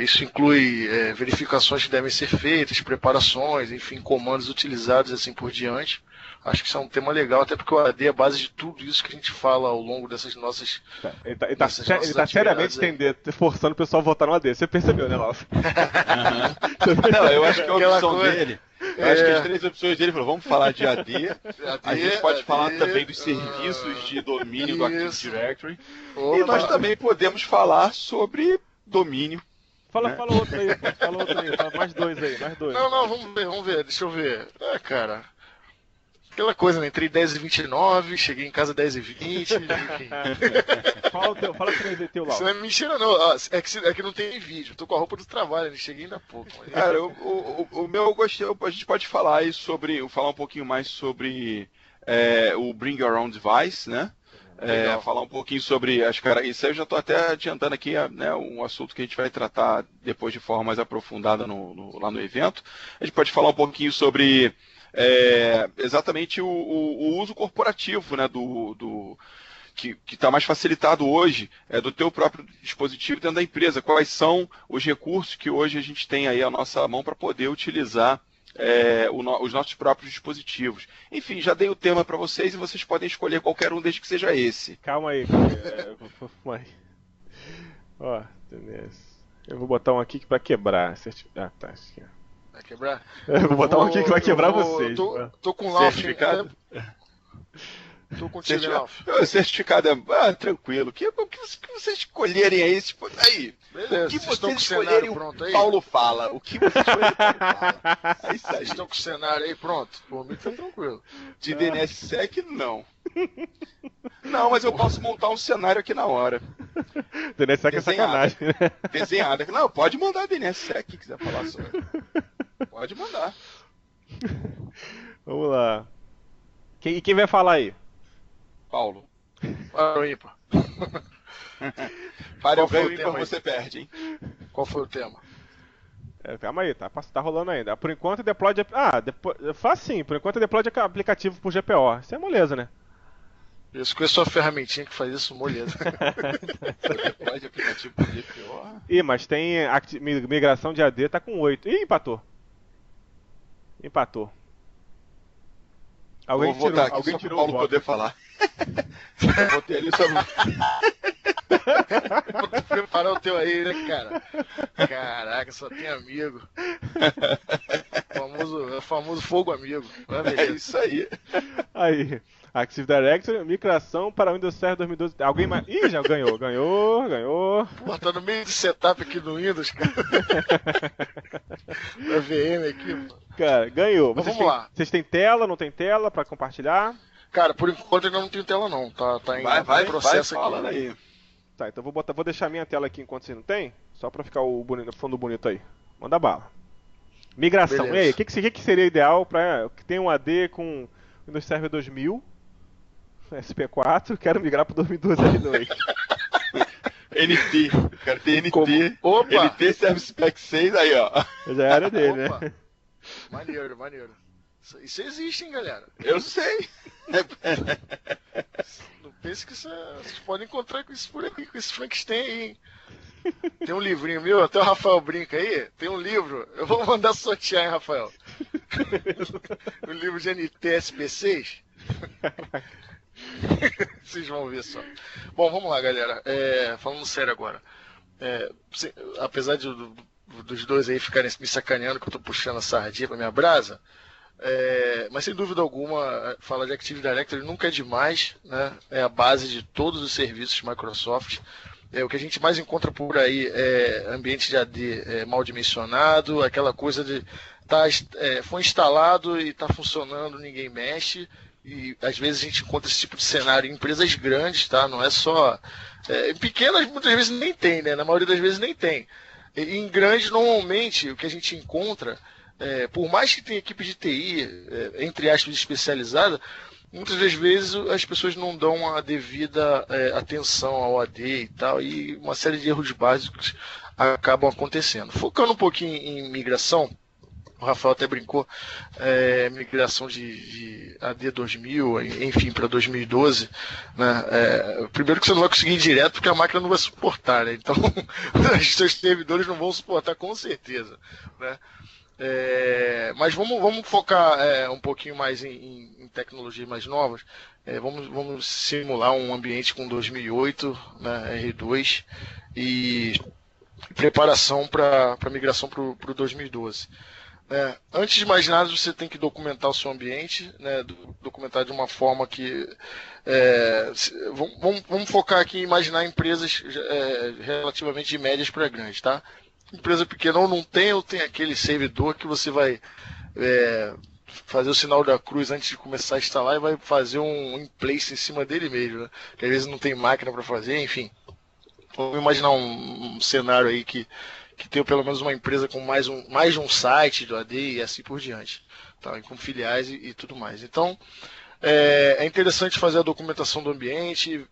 Isso inclui verificações que devem ser feitas, preparações, enfim, comandos utilizados e assim por diante. Acho que isso é um tema legal, até porque o AD é a base de tudo isso que a gente fala ao longo dessas nossas. Ele tá seriamente forçando o pessoal a votar no AD. Você percebeu, né, Lauf? Não, eu acho que a Aquela opção coisa- dele. Eu acho que as três opções dele falou: vamos falar de AD. A gente pode falar também dos serviços de domínio do Active isso. Directory. Opa. E nós também podemos falar sobre domínio. Fala Né? outro aí, pô. Fala outro aí. Fala mais dois aí, mais dois. Não, vamos ver, deixa eu ver. Cara. Aquela coisa, né? Entrei 10h29, cheguei em casa 10h20, enfim. Fala três aí, teu Isso Lauf. não é mentira, não. Ó, é que não tem vídeo. Tô com a roupa do trabalho, né? Cheguei ainda há pouco. Mas... Cara, o meu eu gostei. A gente pode falar aí sobre. Falar um pouquinho mais sobre o Bring Your Own Device, né? Falar um pouquinho sobre as caras. Isso aí eu já estou até adiantando aqui, né, um assunto que a gente vai tratar depois de forma mais aprofundada lá no evento. A gente pode falar um pouquinho sobre exatamente o uso corporativo, né, que está mais facilitado hoje do teu próprio dispositivo dentro da empresa. Quais são os recursos que hoje a gente tem aí à nossa mão para poder utilizar os nossos próprios dispositivos. Enfim, já dei o tema para vocês e vocês podem escolher qualquer um desde que seja esse. Calma aí. Ó, eu vou botar um aqui para quebrar. Ah, tá. Aqui. Vai quebrar? Eu vou botar um aqui que vai quebrar vocês. Tô com o Lauf. Certificado? Tô contigo, Lauf. O certificado tranquilo. O que vocês escolherem aí? Aí. Beleza, O que vocês estão com vocês o cenário escolherem, pronto aí? Paulo fala. O que vocês escolherem, Paulo fala. É isso aí. Vocês estão com o cenário aí pronto? Por mim tá tranquilo. De DNSSEC, não. Não, mas eu posso montar um cenário aqui na hora. DNSSEC é sacanagem, né? Desenhada. Não, pode mandar DNSSEC se quiser falar sobre. Pode mandar. Vamos lá. E quem vai falar aí? Paulo. Para o ímpar. Para Qual eu foi o ganho tema e aí? você perde, hein? Qual foi o tema? Calma aí, tá rolando ainda. Por enquanto, deploy de... faz sim. Por enquanto, deploy de aplicativo por GPO. Isso é moleza, né? Isso, conheço a ferramentinha que faz isso, moleza. Deploy de aplicativo por GPO. Ih, mas tem migração de AD, tá com 8. Ih, empatou. Vou votar aqui só para o Paulo poder falar. Eu botei ali só... Vou preparar o teu aí, né, cara? Caraca, só tem amigo. Famoso fogo amigo. É isso aí. Aí, Active Directory, migração para Windows Server 2012. Alguém mais? Ih, já ganhou. Pô, tá no meio de setup aqui do Windows, cara. Da VM aqui, pô. Cara, ganhou. Então, vamos lá. Vocês têm tela, não tem tela para compartilhar? Cara, por enquanto ainda não tem tela não. Tá em processo aqui. Falando aí. Tá, então vou deixar minha tela aqui enquanto você não tem, só para ficar o fundo bonito aí. Manda bala. Migração. Beleza. E aí, o que seria ideal para que tem um AD com Windows Server 2000, SP4, quero migrar para 2012 R2. NT. Quero ter NT. Opa! NT Service Pack 6, aí, ó. Já era dele, Opa. né? Maneiro. Isso existe, hein, galera? Eu sei. Não pense que vocês podem encontrar com isso por aqui, com esse Frankenstein aí, hein? Tem um livrinho meu, até o Rafael brinca aí, tem um livro, eu vou mandar sortear, hein, Rafael? O livro de NTSP6? Vocês vão ver só. Bom, vamos lá, galera. Falando sério agora. Apesar dos dois aí ficarem me sacaneando que eu tô puxando a sardinha pra minha brasa, mas sem dúvida alguma, falar de Active Directory nunca é demais, né? É a base de todos os serviços Microsoft. O que a gente mais encontra por aí é ambiente de AD mal dimensionado, aquela coisa de foi instalado e está funcionando, ninguém mexe. E às vezes a gente encontra esse tipo de cenário em empresas grandes, tá? Não é só. Em pequenas muitas vezes nem tem, né? Na maioria das vezes nem tem. E em grandes, normalmente, o que a gente encontra, por mais que tenha equipe de TI, entre aspas, especializada, muitas das vezes as pessoas não dão a devida atenção ao AD e tal, e uma série de erros básicos acabam acontecendo. Focando um pouquinho em migração, o Rafael até brincou, migração de AD 2000, enfim, para 2012, né? Primeiro que você não vai conseguir ir direto porque a máquina não vai suportar, né? Então os seus servidores não vão suportar com certeza, né? Mas vamos focar um pouquinho mais em tecnologias mais novas. Vamos simular um ambiente com 2008, né, R2 e preparação para migração para o 2012. Antes de mais nada, você tem que documentar o seu ambiente, né, documentar de uma forma que... vamos focar aqui em imaginar empresas relativamente de médias para grandes, tá? Empresa pequena ou não tem, ou tem aquele servidor que você vai fazer o sinal da cruz antes de começar a instalar e vai fazer um in place em cima dele mesmo, né? Que às vezes não tem máquina para fazer, enfim. Vamos imaginar um cenário aí que tem pelo menos uma empresa com mais de um site do AD e assim por diante, tá? E com filiais e tudo mais. Então, é interessante fazer a documentação do ambiente,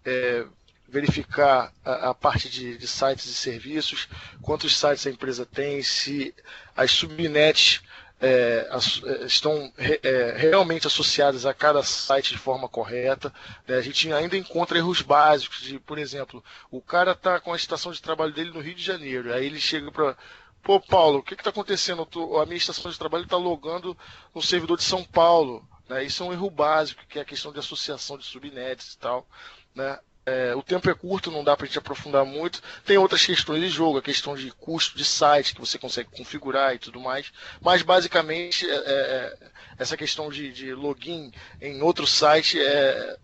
verificar a parte de sites e serviços, quantos sites a empresa tem, se as subnets estão realmente associadas a cada site de forma correta. A gente ainda encontra erros básicos de, por exemplo, o cara está com a estação de trabalho dele no Rio de Janeiro, aí ele chega para... Pô, Paulo, o que está acontecendo? A minha estação de trabalho está logando no servidor de São Paulo. Né? Isso é um erro básico, que é a questão de associação de subnets e tal, né? O tempo é curto, não dá para a gente aprofundar muito. Tem outras questões de jogo, a questão de custo de site, que você consegue configurar e tudo mais. Mas, basicamente, essa questão de login em outro site,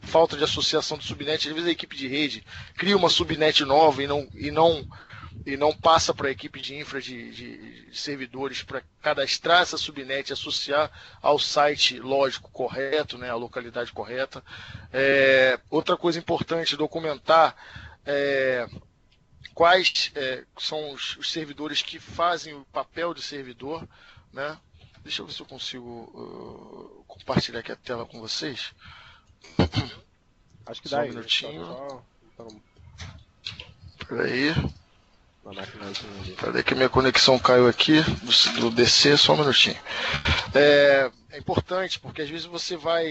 falta de associação de subnet. Às vezes a equipe de rede cria uma subnet nova e não passa para a equipe de infra de servidores para cadastrar essa subnet e associar ao site lógico correto, né, a localidade correta. Outra coisa importante, documentar quais são os servidores que fazem o papel de servidor, né? Deixa eu ver se eu consigo compartilhar aqui a tela com vocês. Acho que só dá um minutinho. Então, Peraí. na máquinazinha ali. Peraí que minha conexão caiu aqui do DC, só um minutinho. É importante porque às vezes você vai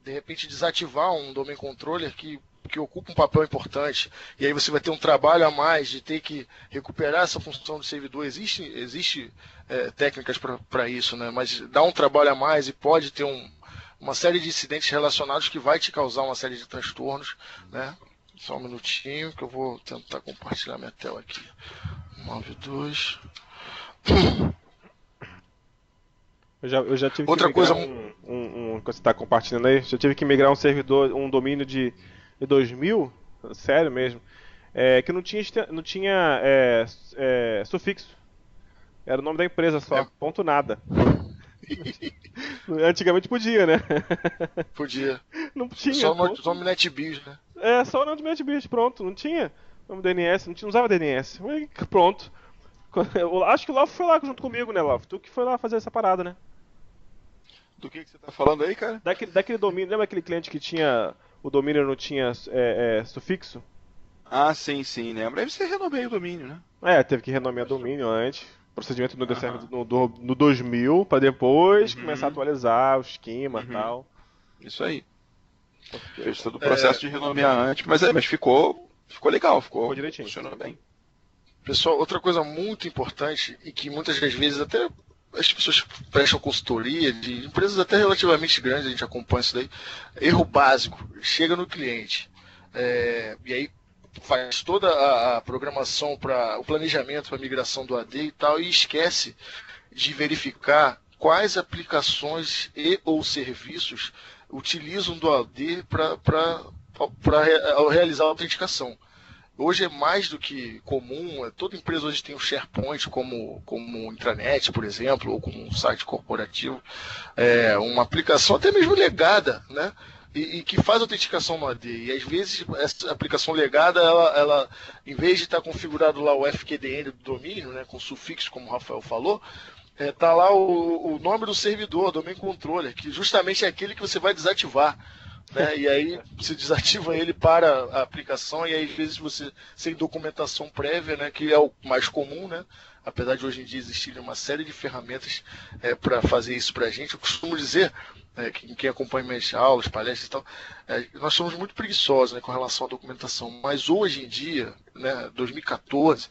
de repente desativar um domain controller que ocupa um papel importante, e aí você vai ter um trabalho a mais de ter que recuperar essa função do servidor. Existe técnicas para isso, né? Mas dá um trabalho a mais e pode ter uma série de incidentes relacionados que vai te causar uma série de transtornos, né? Só um minutinho que eu vou tentar compartilhar minha tela aqui. 92. Eu já tive Outra que migrar coisa... que você está compartilhando aí, já tive que migrar um servidor, um domínio de 2000, sério mesmo, que não tinha sufixo. Era o nome da empresa só, ponto nada. Antigamente podia, né? Podia. Não tinha. Só o nome NetBeans, né? Só o nome do NetBeans, pronto. Não tinha nome DNS, não usava DNS. Pronto. Eu acho que o Lauf foi lá junto comigo, né, Lauf? Tu que foi lá fazer essa parada, né? Do que você tá falando aí, cara? Daquele domínio, lembra aquele cliente que tinha... O domínio não tinha sufixo? Ah, sim, lembra. Aí você renomeia o domínio, né? Teve que renomear domínio antes. O procedimento não deu certo no 2000, pra depois começar a atualizar o esquema e tal. Isso aí. Fez todo o processo de renomear antes, mas ficou legal, ficou direitinho. Funcionou bem. Pessoal, outra coisa muito importante e que muitas das vezes até as pessoas que prestam consultoria, de empresas até relativamente grandes, a gente acompanha isso daí, erro básico, chega no cliente, e aí faz toda a programação, para o planejamento para a migração do AD e tal, e esquece de verificar quais aplicações e ou serviços utilizam do AD para realizar a autenticação. Hoje é mais do que comum, toda empresa hoje tem o SharePoint como intranet, por exemplo, ou como um site corporativo, uma aplicação até mesmo legada, né? E que faz autenticação no AD. E às vezes essa aplicação legada, ela em vez de estar configurado lá o FQDN do domínio, né, com sufixo, como o Rafael falou, tá lá o nome do servidor, domain controller, que justamente é aquele que você vai desativar. Né? E aí você desativa ele para a aplicação, e aí às vezes você, sem documentação prévia, né, que é o mais comum, né? Apesar de hoje em dia existirem uma série de ferramentas para fazer isso para a gente, eu costumo dizer, quem acompanha minhas aulas, palestras e tal, nós somos muito preguiçosos, né, com relação à documentação, mas hoje em dia, né, 2014,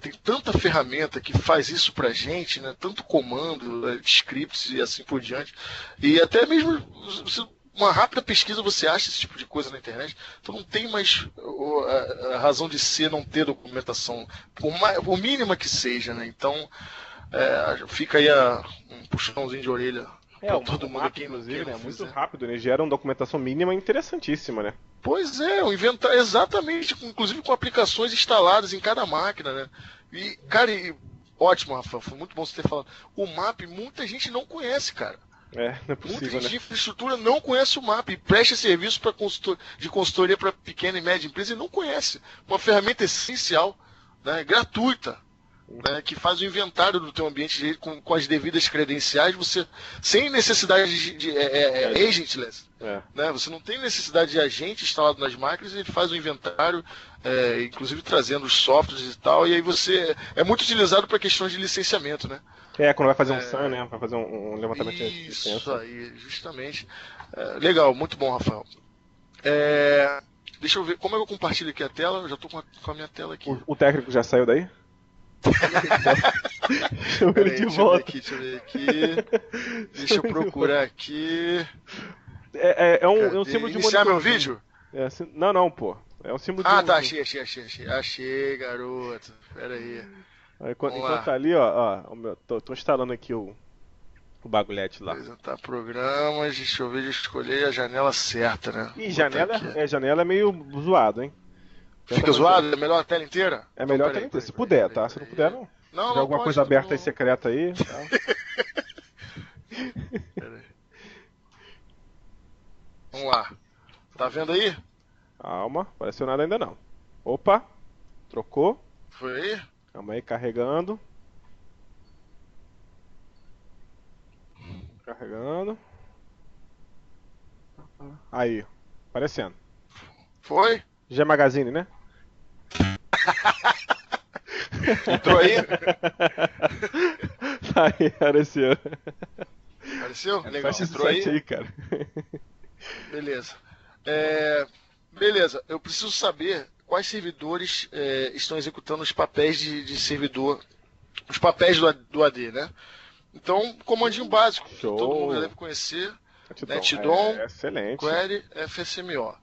tem tanta ferramenta que faz isso para a gente, né, tanto comando, scripts e assim por diante, e até mesmo uma rápida pesquisa você acha esse tipo de coisa na internet, então não tem mais a razão de ser não ter documentação, por mínima que seja, né? Então fica aí um puxãozinho de orelha para todo mundo aqui, inclusive, né? Muito rápido, né? Gera uma documentação mínima interessantíssima, né? Pois é, o inventário exatamente, inclusive com aplicações instaladas em cada máquina, né? E, cara, ótimo, Rafael, foi muito bom você ter falado. O MAP, muita gente não conhece, cara. Não é possível, muita gente de né? infraestrutura não conhece o MAP e presta serviço de consultoria para pequena e média empresa e não conhece. Uma ferramenta essencial, né, gratuita, né, que faz o inventário do teu ambiente com as devidas credenciais, você sem necessidade de agentless. Né, você não tem necessidade de agente instalado nas máquinas, ele faz o inventário, inclusive trazendo os softwares e tal, e aí você é muito utilizado para questões de licenciamento, né? Quando vai fazer um SAN, né? Vai fazer um levantamento de licença. Isso aí, justamente. Legal, muito bom, Rafael. Deixa eu ver, como é que eu compartilho aqui a tela? Eu já estou com a minha tela aqui. O técnico já saiu daí? Chama ele de volta. Deixa eu ver aqui. Deixa eu procurar aqui. É um símbolo de iniciar meu vídeo? Não, pô. É um símbolo de... tá, achei, garoto. Pera aí. Enquanto tá ali, ó, tô instalando aqui o bagulhete lá. Apresentar programas, deixa eu ver, escolher a janela certa, né? Ih, janela é meio zoado, hein? Fica zoado? É melhor a tela inteira? É melhor a tela inteira, se puder, tá? Se não puder, não. Se tiver alguma coisa aberta aí, secreta aí. Pera aí. Vamos lá. Tá vendo aí? Calma, apareceu nada ainda não. Opa, trocou. Foi aí? Calma aí, carregando. Carregando. Aí, aparecendo. Foi? G Magazine, né? Entrou aí? Aí, apareceu. Apareceu? Legal. Entrou aí, cara. Beleza. Beleza, eu preciso saber quais servidores estão executando os papéis de servidor, os papéis do AD, né? Então, comandinho básico, Show. todo mundo já deve conhecer, Netdom, excelente. Query, FSMO.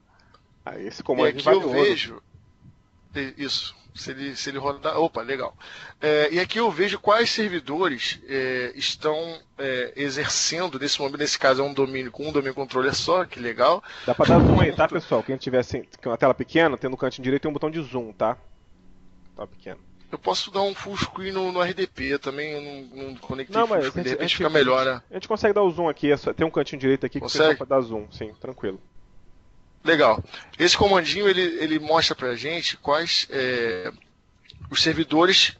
Aí esse comando e aqui eu vejo, isso, se ele rodar, opa, legal. E aqui eu vejo quais servidores estão exercendo, nesse caso é um domínio com um domínio controller só, que legal. Dá pra dar zoom aí, tá, pessoal? Quem tiver com a tela pequena, tem no cantinho direito tem um botão de zoom, tá? Tá pequeno. Eu posso dar um full screen no RDP também, eu não conectei full screen, de repente fica melhor, né? A gente consegue dar o zoom aqui, tem um cantinho direito aqui que você pode dar zoom, sim, tranquilo. Legal. Esse comandinho, ele mostra pra gente quais os servidores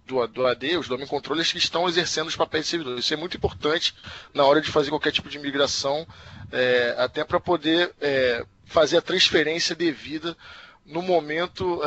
do AD, os domain controllers, que estão exercendo os papéis de servidor. Isso é muito importante na hora de fazer qualquer tipo de migração, até para poder fazer a transferência devida no momento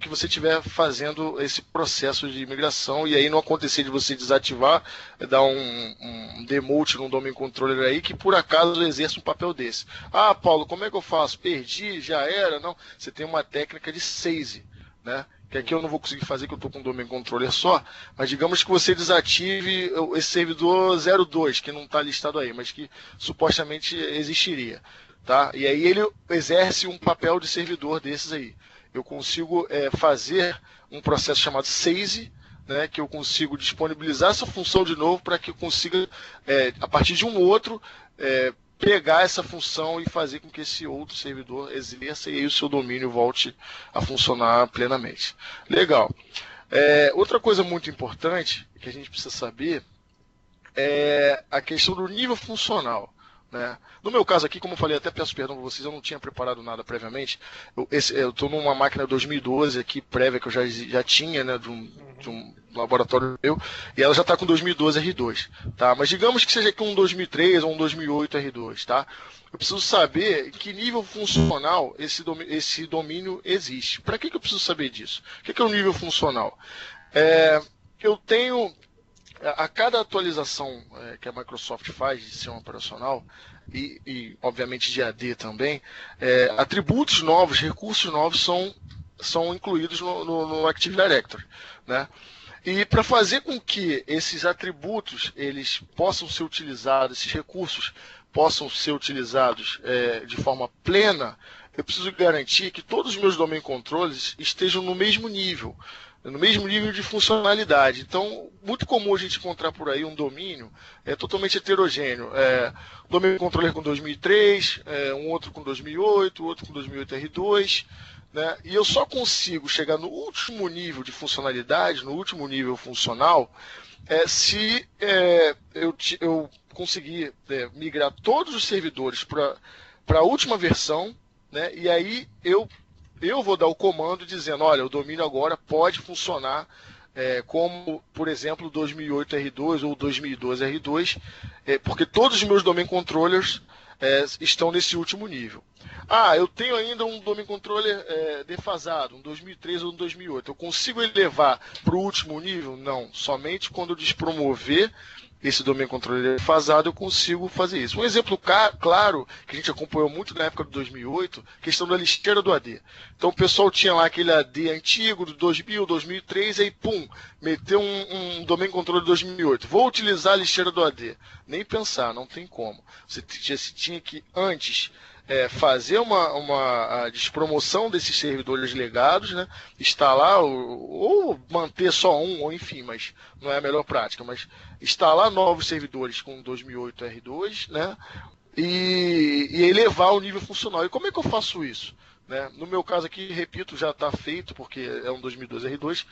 que você estiver fazendo esse processo de migração, e aí não acontecer de você desativar, dar um demote num domain controller aí que por acaso exerça um papel desse. Ah, Paulo, como é que eu faço? Perdi, já era? Não, você tem uma técnica de seize, né? Que aqui eu não vou conseguir fazer, que eu estou com um domain controller só, mas digamos que você desative esse servidor 02, que não está listado aí, mas que supostamente existiria, tá? E aí ele exerce um papel de servidor desses aí. Eu consigo fazer um processo chamado SASE, né, que eu consigo disponibilizar essa função de novo para que eu consiga, a partir de um outro, pegar essa função e fazer com que esse outro servidor exerça e aí o seu domínio volte a funcionar plenamente. Legal. Outra coisa muito importante que a gente precisa saber é a questão do nível funcional, né? No meu caso aqui, como eu falei, até peço perdão para vocês, eu não tinha preparado nada previamente. Eu estou numa máquina 2012 aqui, prévia, que eu já tinha, né, de um laboratório meu, e ela já está com 2012 R2, tá? Mas digamos que seja aqui um 2003 ou um 2008 R2, tá? Eu preciso saber que nível funcional esse domínio existe. Para que eu preciso saber disso? O que é o nível funcional? Eu tenho... A cada atualização que a Microsoft faz de sistema operacional, e obviamente de AD também, atributos novos, recursos novos são incluídos no Active Directory, né? E para fazer com que esses atributos eles possam ser utilizados, esses recursos possam ser utilizados de forma plena, eu preciso garantir que todos os meus domain controllers estejam no mesmo nível de funcionalidade. Então, muito comum a gente encontrar por aí um domínio totalmente heterogêneo. Um domain controller com 2003, um outro com 2008, outro com 2008 R2, né? E eu só consigo chegar no último nível de funcionalidade, no último nível funcional, se eu conseguir migrar todos os servidores para a última versão, né? E aí eu vou dar o comando dizendo, olha, o domínio agora pode funcionar como, por exemplo, o 2008 R2 ou o 2012 R2, porque todos os meus domain controllers estão nesse último nível. Eu tenho ainda um domain controller defasado, um 2003 ou um 2008. Eu consigo elevar para o último nível? Não, somente quando eu despromover esse domain controller defasado, eu consigo fazer isso. Um exemplo claro, que a gente acompanhou muito na época do 2008, questão da lixeira do AD. Então o pessoal tinha lá aquele AD antigo, do 2000, 2003, aí pum, meteu um domain controller de 2008. Vou utilizar a lixeira do AD. Nem pensar, não tem como. Você tinha que antes fazer a despromoção desses servidores legados, né? Instalar ou manter só um, ou enfim, mas não é a melhor prática, mas instalar novos servidores com 2008 R2, né? E elevar o nível funcional. E como é que eu faço isso? Né? No meu caso aqui, repito, já está feito, porque é um 2012 R2.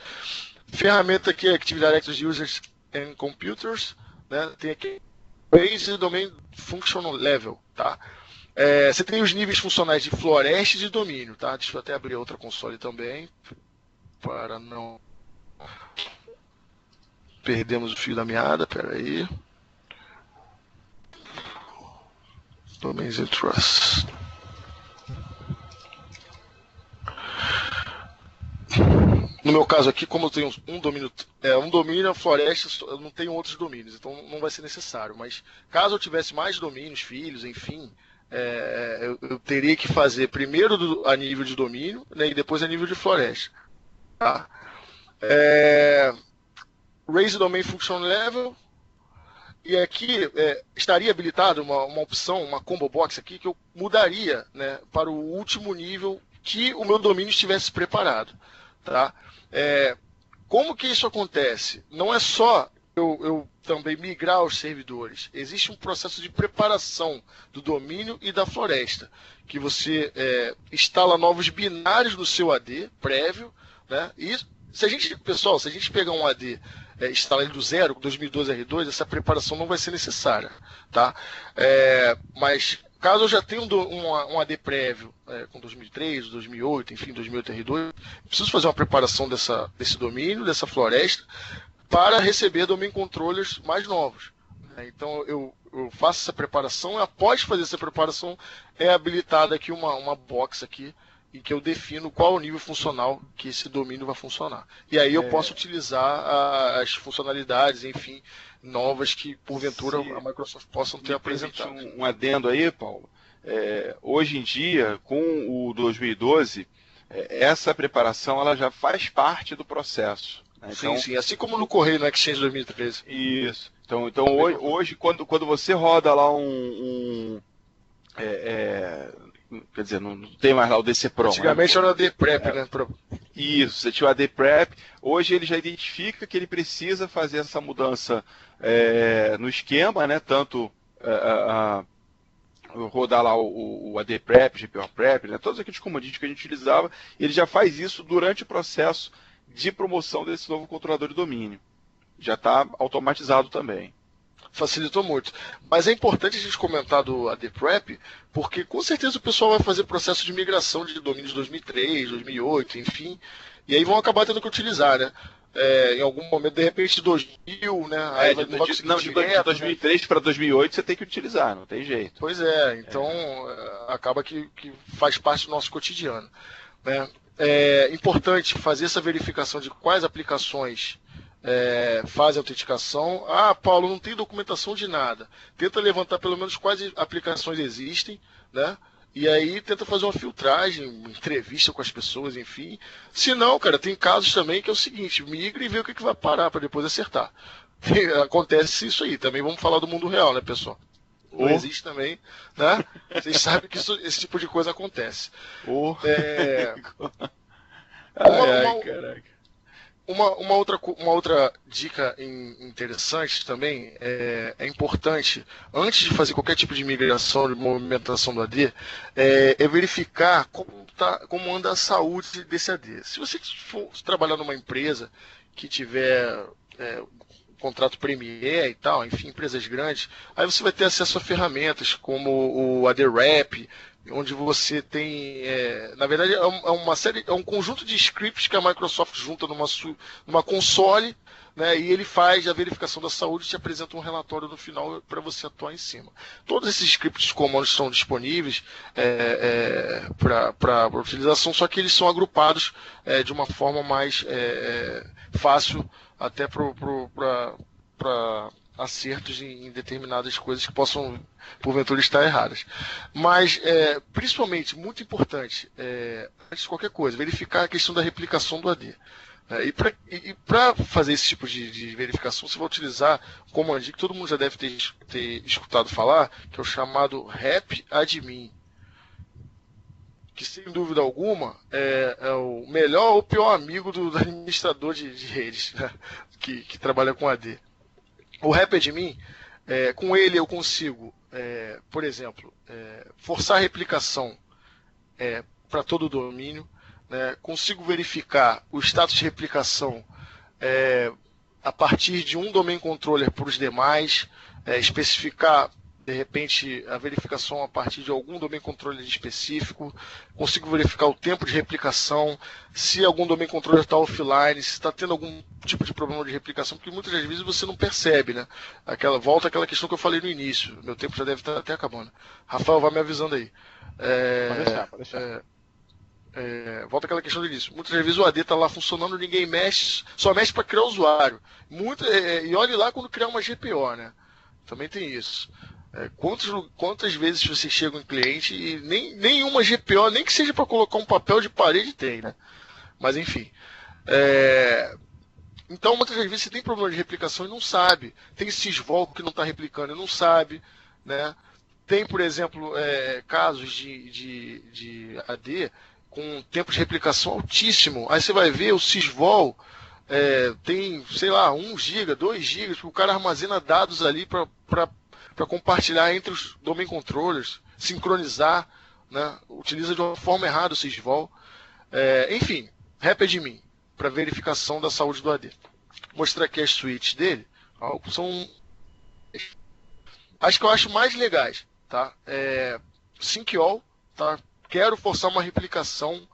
Ferramenta aqui é Active Directory Users and Computers, né? Tem aqui Base Domain Functional Level, tá? Você tem os níveis funcionais de floresta e de domínio, tá? Deixa eu até abrir outra console também, para não perdermos o fio da meada. Pera aí. Domains and Trust. No meu caso aqui, como eu tenho um domínio, a floresta, eu não tenho outros domínios, então não vai ser necessário. Mas caso eu tivesse mais domínios, filhos, enfim, eu teria que fazer primeiro a nível de domínio, né, e depois a nível de floresta. Tá? Raise Domain Function Level. E aqui estaria habilitado uma opção, uma combo box aqui, que eu mudaria, né, para o último nível que o meu domínio estivesse preparado. Tá? Como que isso acontece? Não é só eu também migrar os servidores. Existe um processo de preparação do domínio e da floresta, que você instala novos binários no seu AD prévio, né? E se a gente pegar um AD instalar ele do zero, 2012 R2, essa preparação não vai ser necessária, tá? Mas caso eu já tenha um AD prévio com 2003, 2008, enfim, 2008 R2, preciso fazer uma preparação desse domínio, dessa floresta, para receber domain controllers mais novos. Então eu faço essa preparação, e após fazer essa preparação é habilitada aqui uma box aqui, em que eu defino qual o nível funcional que esse domínio vai funcionar. E aí eu posso utilizar as funcionalidades, enfim, novas que porventura a Microsoft possam ter apresentado. Um adendo aí, Paulo. Hoje em dia, com o 2012, essa preparação ela já faz parte do processo. Né? Então, sim, assim como no Correio no Exchange 2013. Isso. Então hoje quando você roda lá quer dizer, não tem mais lá o DC Pro. Antigamente era o AD Prep, né? Isso, você tinha o AD Prep. Hoje ele já identifica que ele precisa fazer essa mudança no esquema, né? Tanto rodar lá o AD Prep, GPO Prep, né? Todos aqueles comandos que a gente utilizava, ele já faz isso durante o processo de promoção desse novo controlador de domínio. Já está automatizado também. Facilitou muito. Mas é importante a gente comentar do AD Prep, porque com certeza o pessoal vai fazer processo de migração de domínios 2003, 2008, enfim, e aí vão acabar tendo que utilizar, né? Em algum momento, de repente, 2000, né? Aí de 2003 para 2008 você tem que utilizar, não tem jeito. Pois é, então acaba que faz parte do nosso cotidiano. Né? É importante fazer essa verificação de quais aplicações fazem autenticação. Ah, Paulo, não tem documentação de nada. Tenta levantar pelo menos quais aplicações existem, né? E aí tenta fazer uma filtragem, uma entrevista com as pessoas, enfim. Se não, cara, tem casos também que é o seguinte, migra e vê o que vai parar para depois acertar. Acontece isso aí. Também vamos falar do mundo real, né, pessoal? Não existe também, né? Vocês sabem que esse tipo de coisa acontece. Caraca. Uma outra dica interessante também, é importante, antes de fazer qualquer tipo de migração, de movimentação do AD, é verificar como anda a saúde desse AD. Se você for trabalhar numa empresa que tiver contrato Premier e tal, enfim, empresas grandes, aí você vai ter acesso a ferramentas como o AD Wrap, onde você tem, na verdade, é um conjunto de scripts que a Microsoft junta numa console, né, e ele faz a verificação da saúde e te apresenta um relatório no final para você atuar em cima. Todos esses scripts comandos estão disponíveis para utilização, só que eles são agrupados de uma forma mais fácil até para acertos em determinadas coisas que possam, porventura, estar erradas. Mas, principalmente, muito importante, antes de qualquer coisa, verificar a questão da replicação do AD. E para fazer esse tipo de verificação, você vai utilizar um comandinho que todo mundo já deve ter escutado falar, que é o chamado repadmin, que, sem dúvida alguma, é o melhor ou pior amigo do administrador de redes, né, que trabalha com AD. O repadmin, com ele eu consigo, por exemplo, forçar a replicação para todo o domínio, né? Consigo verificar o status de replicação a partir de um domain controller para os demais, especificar, de repente, a verificação a partir de algum domain controller específico, consigo verificar o tempo de replicação, se algum domain controller está offline, se está tendo algum tipo de problema de replicação, porque muitas das vezes você não percebe, né? Volta àquela questão que eu falei no início, meu tempo já deve estar até acabando. Rafael, vai me avisando aí. Pode deixar. Volta àquela questão do início. Muitas vezes o AD está lá funcionando, ninguém mexe, só mexe para criar usuário. E olhe lá quando criar uma GPO, né? Também tem isso. Quantas vezes você chega em cliente e nenhuma GPO, nem que seja para colocar um papel de parede, tem, né? Mas enfim. Então, muitas vezes você tem problema de replicação e não sabe. Tem sysvol que não está replicando e não sabe, né? Tem, por exemplo, casos de AD com tempo de replicação altíssimo. Aí você vai ver o sysvol tem, sei lá, 1 GB, 2 GB, porque o cara armazena dados ali para compartilhar entre os domain controllers, sincronizar, né? Utiliza de uma forma errada o sysvol. Enfim, repadmin, para verificação da saúde do AD. Vou mostrar aqui as suítes dele. São as que eu acho mais legais, tá? SyncAll, tá? Quero forçar uma replicação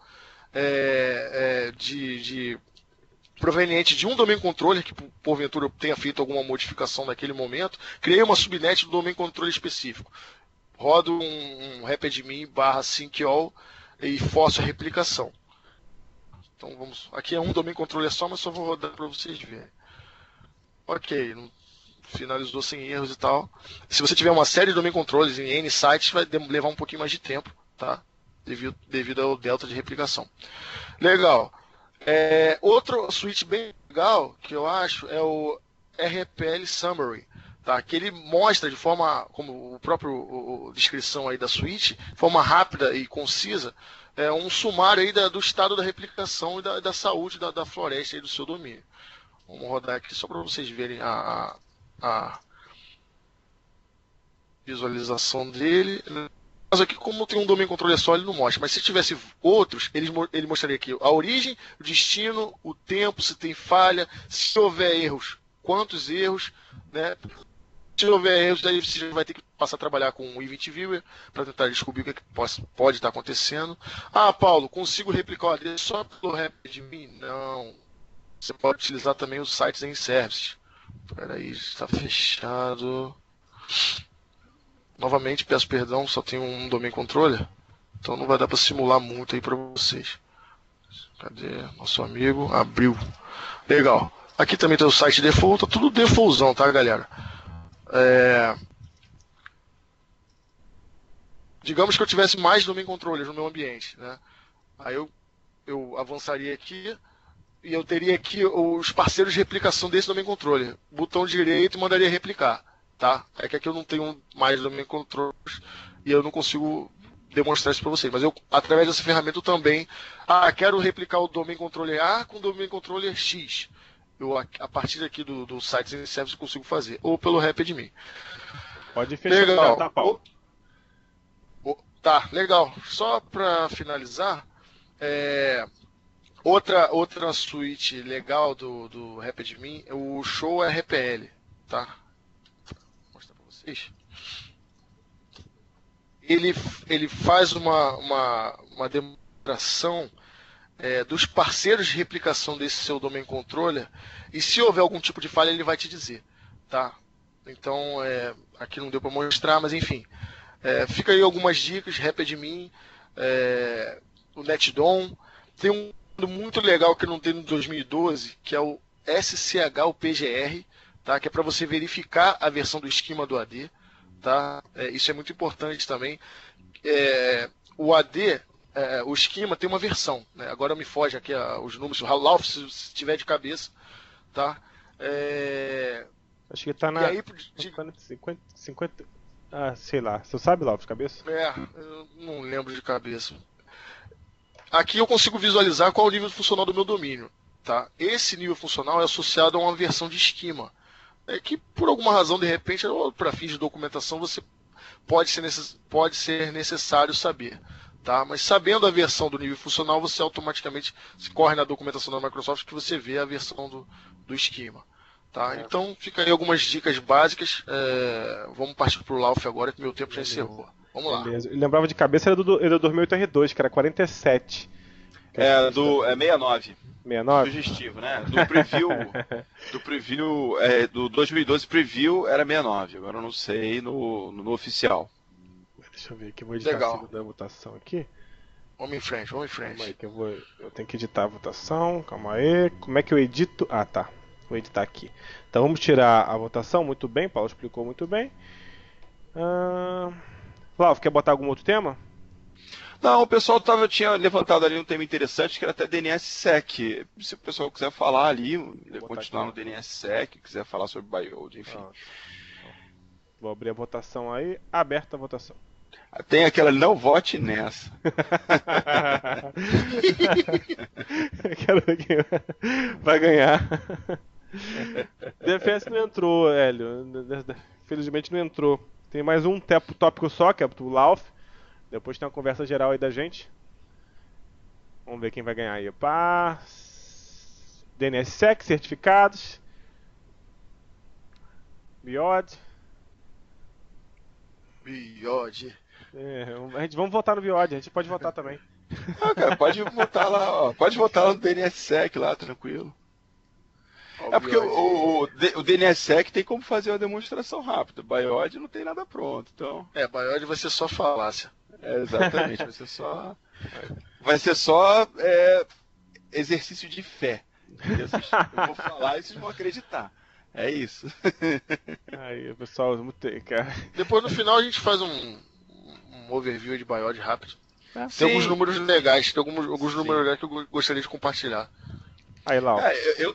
proveniente de um domain controller que porventura eu tenha feito alguma modificação naquele momento, criei uma subnet do domain controller específico. Rodo um repadmin /SyncAll e forço a replicação. Então vamos. Aqui é um domain controller só, mas só vou rodar para vocês verem. Ok, finalizou sem erros e tal. Se você tiver uma série de domain controllers em N sites, vai levar um pouquinho mais de tempo, tá? devido ao delta de replicação. Legal. Outro switch bem legal que eu acho é o RPL Summary, tá? Que ele mostra de forma, como o próprio descrição aí da switch, de forma rápida e concisa, um sumário aí do estado da replicação e da saúde da floresta aí do seu domínio. Vamos rodar aqui só para vocês verem a visualização dele. Mas aqui, como tem um domínio controle só, ele não mostra. Mas se tivesse outros, ele mostraria aqui a origem, o destino, o tempo, se tem falha, se houver erros, quantos erros, né? Se houver erros, aí você vai ter que passar a trabalhar com o Event Viewer para tentar descobrir o que pode estar acontecendo. Ah, Paulo, consigo replicar o AD só pelo RapidMe? Não. Você pode utilizar também os sites em service. Espera aí, está fechado. Novamente, peço perdão, só tem um domain controller, então não vai dar para simular muito aí para vocês. Cadê nosso amigo? Abriu. Legal. Aqui também tem o site default, tá tudo defaultzão, tá, galera? Digamos que eu tivesse mais domain controllers no meu ambiente, né? Aí eu avançaria aqui e eu teria aqui os parceiros de replicação desse domain controller. Botão direito e mandaria replicar. Tá? É que aqui eu não tenho mais domain controllers e eu não consigo demonstrar isso para vocês. Mas eu, através dessa ferramenta, eu também quero replicar o domain controller A com o domain controller X. Eu, a partir aqui do site em service, eu consigo fazer. Ou pelo RapidMe. Pode fechar. Legal. Tá, Paulo? Tá, legal. Só para finalizar, outra suíte legal do RapidMe, o Show RPL, tá? Ele faz uma demonstração dos parceiros de replicação desse seu domain controller, e se houver algum tipo de falha ele vai te dizer, tá? Então aqui não deu para mostrar, mas enfim, fica aí algumas dicas. RapidMe, o NetDom, tem um muito legal que não tem no 2012, que é o SCHUPGR, tá? Que é para você verificar a versão do esquema do AD, tá? Isso é muito importante também. O AD, o esquema tem uma versão, né? Agora me foge aqui os números, o Lauf, se tiver de cabeça, tá? Acho que tá na 50, sei lá. Você sabe, Lauf, de cabeça? Eu não lembro de cabeça. Aqui eu consigo visualizar qual é o nível funcional do meu domínio, tá? Esse nível funcional é associado a uma versão de esquema. Que por alguma razão, de repente, ou para fins de documentação, você pode ser necessário saber, tá? Mas sabendo a versão do nível funcional, você automaticamente se corre na documentação da Microsoft que você vê a versão do esquema, tá? Então fica aí algumas dicas básicas. Vamos partir para o Lauf agora, que meu tempo já encerrou. Vamos lá. Beleza. Eu lembrava de cabeça, era do 2008 R2, que era 47. Do 69. 69? Sugestivo, né? Do preview, do 2012 preview era 69. Agora eu não sei no oficial. Deixa eu ver aqui, vou editar a segunda votação aqui. Vamos em frente. Calma aí, que eu tenho que editar a votação. Calma aí. Como é que eu edito? Ah, tá. Vou editar aqui. Então vamos tirar a votação. Muito bem, Paulo explicou muito bem. Flávio, quer botar algum outro tema? Não, o pessoal tinha levantado ali um tema interessante, que era até DNSSEC. Se o pessoal quiser falar ali, continuar no DNSSEC, quiser falar sobre BIOD, enfim. Vou abrir a votação aí. Aberta a votação. Tem aquela, não vote nessa. Quero ver quem vai ganhar. DFS não entrou, Hélio. Felizmente não entrou. Tem mais um tópico só, que é o Lauf. Depois tem uma conversa geral aí da gente. Vamos ver quem vai ganhar aí. DNSSEC, certificados. BIOD. Vamos votar no BIOD, a gente pode votar também. Cara, pode votar lá, ó. Pode votar lá no DNSSEC lá, tranquilo. Porque o DNSSEC tem como fazer uma demonstração rápida. O BIOD não tem nada pronto, então. BIOD vai ser só falácia. Exatamente, vai ser só exercício de fé. Eu vou falar e vocês vão acreditar. É isso. Aí, pessoal, vamos ter, cara. Depois no final a gente faz um overview de BIOD rápido. Tem alguns números legais, tem alguns números legais que eu gostaria de compartilhar. Aí, Lau.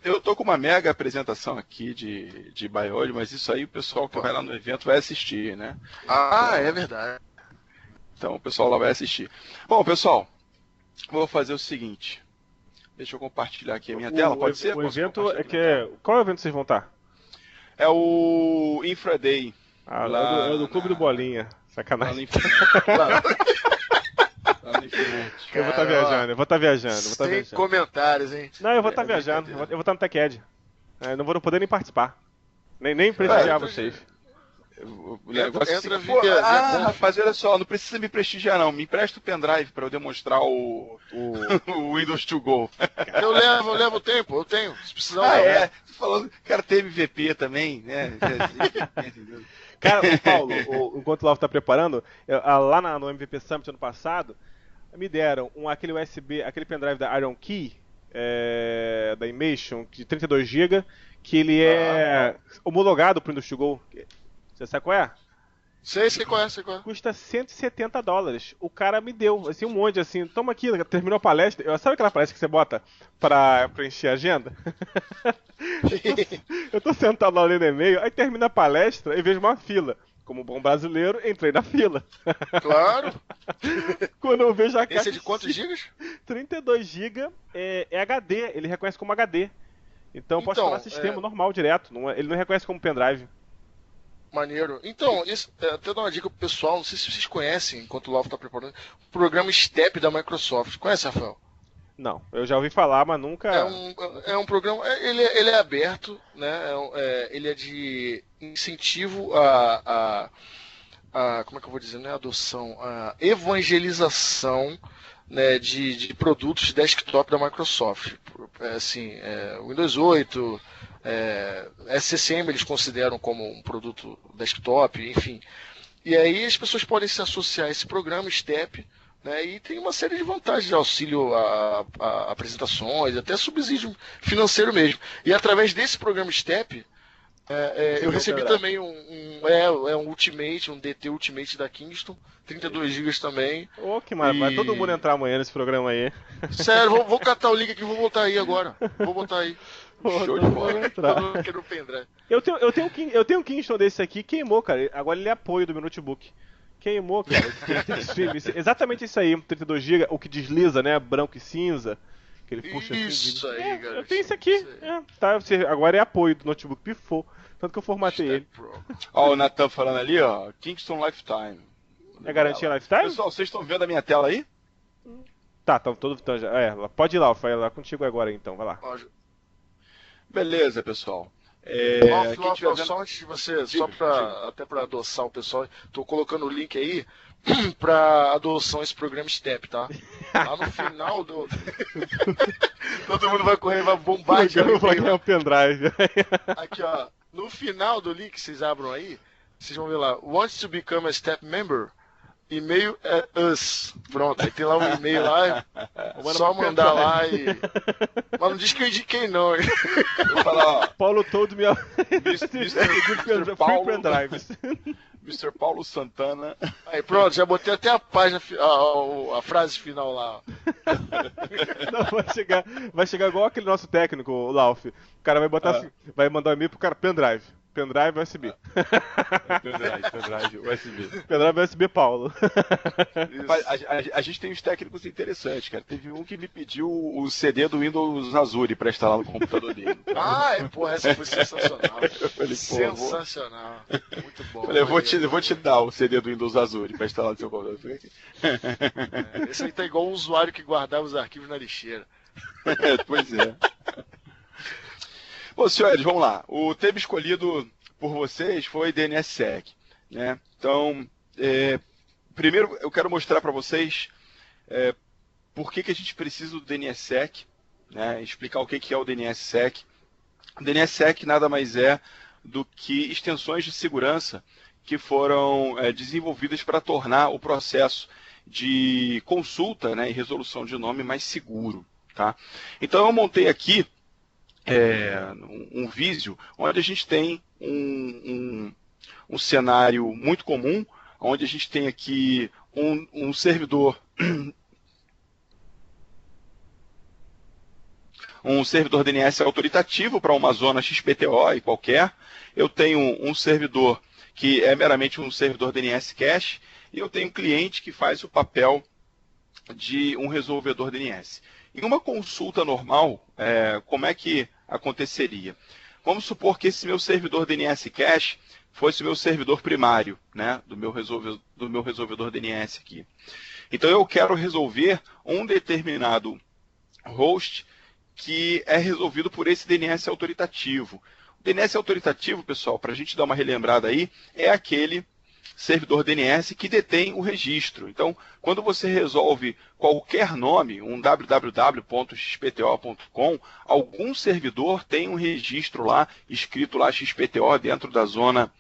Eu tô com uma mega apresentação aqui de Baioli, mas isso aí o pessoal que vai lá no evento vai assistir, né? É verdade. Então o pessoal lá vai assistir. Bom, pessoal, vou fazer o seguinte. Deixa eu compartilhar aqui a minha tela, pode ser? O evento é que... Qual evento vocês vão estar? É o Infraday. É do Clube do Bolinha. Sacanagem. Eu vou estar viajando, Sem comentários, hein? Não, eu vou estar viajando, eu vou estar no TechEd. Não vou poder nem participar. Nem prestigiar vocês. Rapaz, olha só, não precisa me prestigiar não. Me empresta o pendrive para eu demonstrar o Windows to Go. Eu levo o tempo, eu tenho. Se precisar. Falando, cara, tem MVP também, né? Cara, o Paulo, enquanto o Lau está preparando, lá no MVP Summit ano passado, me deram aquele USB, aquele pendrive da Iron Key, da Imation, de 32 GB, que ele é homologado para o Windows to Go. Você sabe qual é? Sei qual é. Custa $170. O cara me deu, assim, um monte, assim, toma aqui, terminou a palestra. Sabe aquela palestra que você bota pra preencher a agenda? eu tô sentado lá lendo e-mail, aí termina a palestra e vejo uma fila. Como bom brasileiro, entrei na fila. Claro! Quando eu vejo a caixa... Esse é de quantos gigas? 32 GB é HD, ele reconhece como HD. Então eu posso falar sistema normal, direto, ele não reconhece como pendrive. Maneiro. Então, até dar uma dica pro pessoal, não sei se vocês conhecem, enquanto o Lauf tá preparando, o programa STEP da Microsoft. Conhece, Rafael? Não, eu já ouvi falar, mas nunca... É um programa, ele é aberto, né? Ele é de incentivo como é que eu vou dizer, né? Adoção, a evangelização, né, de produtos desktop da Microsoft. Windows 8... SCCM eles consideram como um produto desktop, enfim. E aí as pessoas podem se associar a esse programa STEP, né, e tem uma série de vantagens de auxílio a apresentações, até subsídio financeiro mesmo. E através desse programa STEP, eu recebi também um Ultimate, um DT Ultimate da Kingston, 32 GB também. Que maravilha, vai todo mundo entrar amanhã nesse programa aí. Sério, vou catar o link aqui e vou botar aí agora. Vou botar aí. Show de bola. Eu tenho um Kingston desse aqui, queimou, cara. Agora ele é apoio do meu notebook. Queimou, cara. Exatamente isso aí, 32 GB, o que desliza, né? Branco e cinza. Que ele puxa isso assim. Aí, cara. Eu tenho esse aqui. Agora é apoio do notebook, pifou. Tanto que eu formatei ele. Ó, o Nathan falando ali, ó. Kingston Lifetime. É garantia Lifetime? Pessoal, vocês estão vendo a minha tela aí? Tá, pode ir lá, vai lá contigo agora então, vai lá. Beleza, pessoal. Só antes de você, até para adoçar o pessoal, tô colocando o link aí para adoção esse programa STEP, tá? Lá no final do... Todo mundo vai correr, vai bombardear. Vai ganhar um pendrive. Aqui, ó. No final do link, vocês abram aí, vocês vão ver lá, wants to become a STEP member? E-mail é us. Pronto, aí tem lá um e-mail lá, só mandar lá e... Mas não diz que eu indiquei não, hein? Vou falar, ó. Paulo told me... Mr. Paulo... Mr. Paulo Santana. Aí pronto, já botei até a página, a frase final lá. Não, vai chegar igual aquele nosso técnico, o Lauf. O cara vai botar assim, vai mandar um e-mail pro cara, pendrive USB. Pendrive USB. Pendrive USB Paulo. A gente tem uns técnicos interessantes, cara. Teve um que me pediu o CD do Windows Azure pra instalar no computador dele. Porra, essa foi sensacional. Falei, sensacional. Muito bom. Falei, eu vou te dar o CD do Windows Azure pra instalar no seu computador. Esse aí tá igual um usuário que guardava os arquivos na lixeira. Pois é. Bom, senhores, vamos lá. O tema escolhido por vocês foi DNSSEC, né? Então, primeiro eu quero mostrar para vocês por que a gente precisa do DNSSEC, né? Explicar o que é o DNSSEC. O DNSSEC nada mais é do que extensões de segurança que foram desenvolvidas para tornar o processo de consulta, né, e resolução de nome mais seguro, tá? Então eu montei aqui um vídeo onde a gente tem um cenário muito comum, onde a gente tem aqui um servidor um servidor DNS autoritativo para uma zona XPTO e qualquer. Eu tenho um servidor que é meramente um servidor DNS cache, e eu tenho um cliente que faz o papel de um resolvedor DNS. Em uma consulta normal, como é que aconteceria? Vamos supor que esse meu servidor DNS cache fosse o meu servidor primário, né, do meu resolvedor DNS aqui. Então eu quero resolver um determinado host que é resolvido por esse DNS autoritativo. O DNS autoritativo, pessoal, para a gente dar uma relembrada aí, é aquele servidor DNS que detém o registro. Então, quando você resolve qualquer nome, um www.xpto.com, algum servidor tem um registro lá, escrito lá XPTO dentro da zona,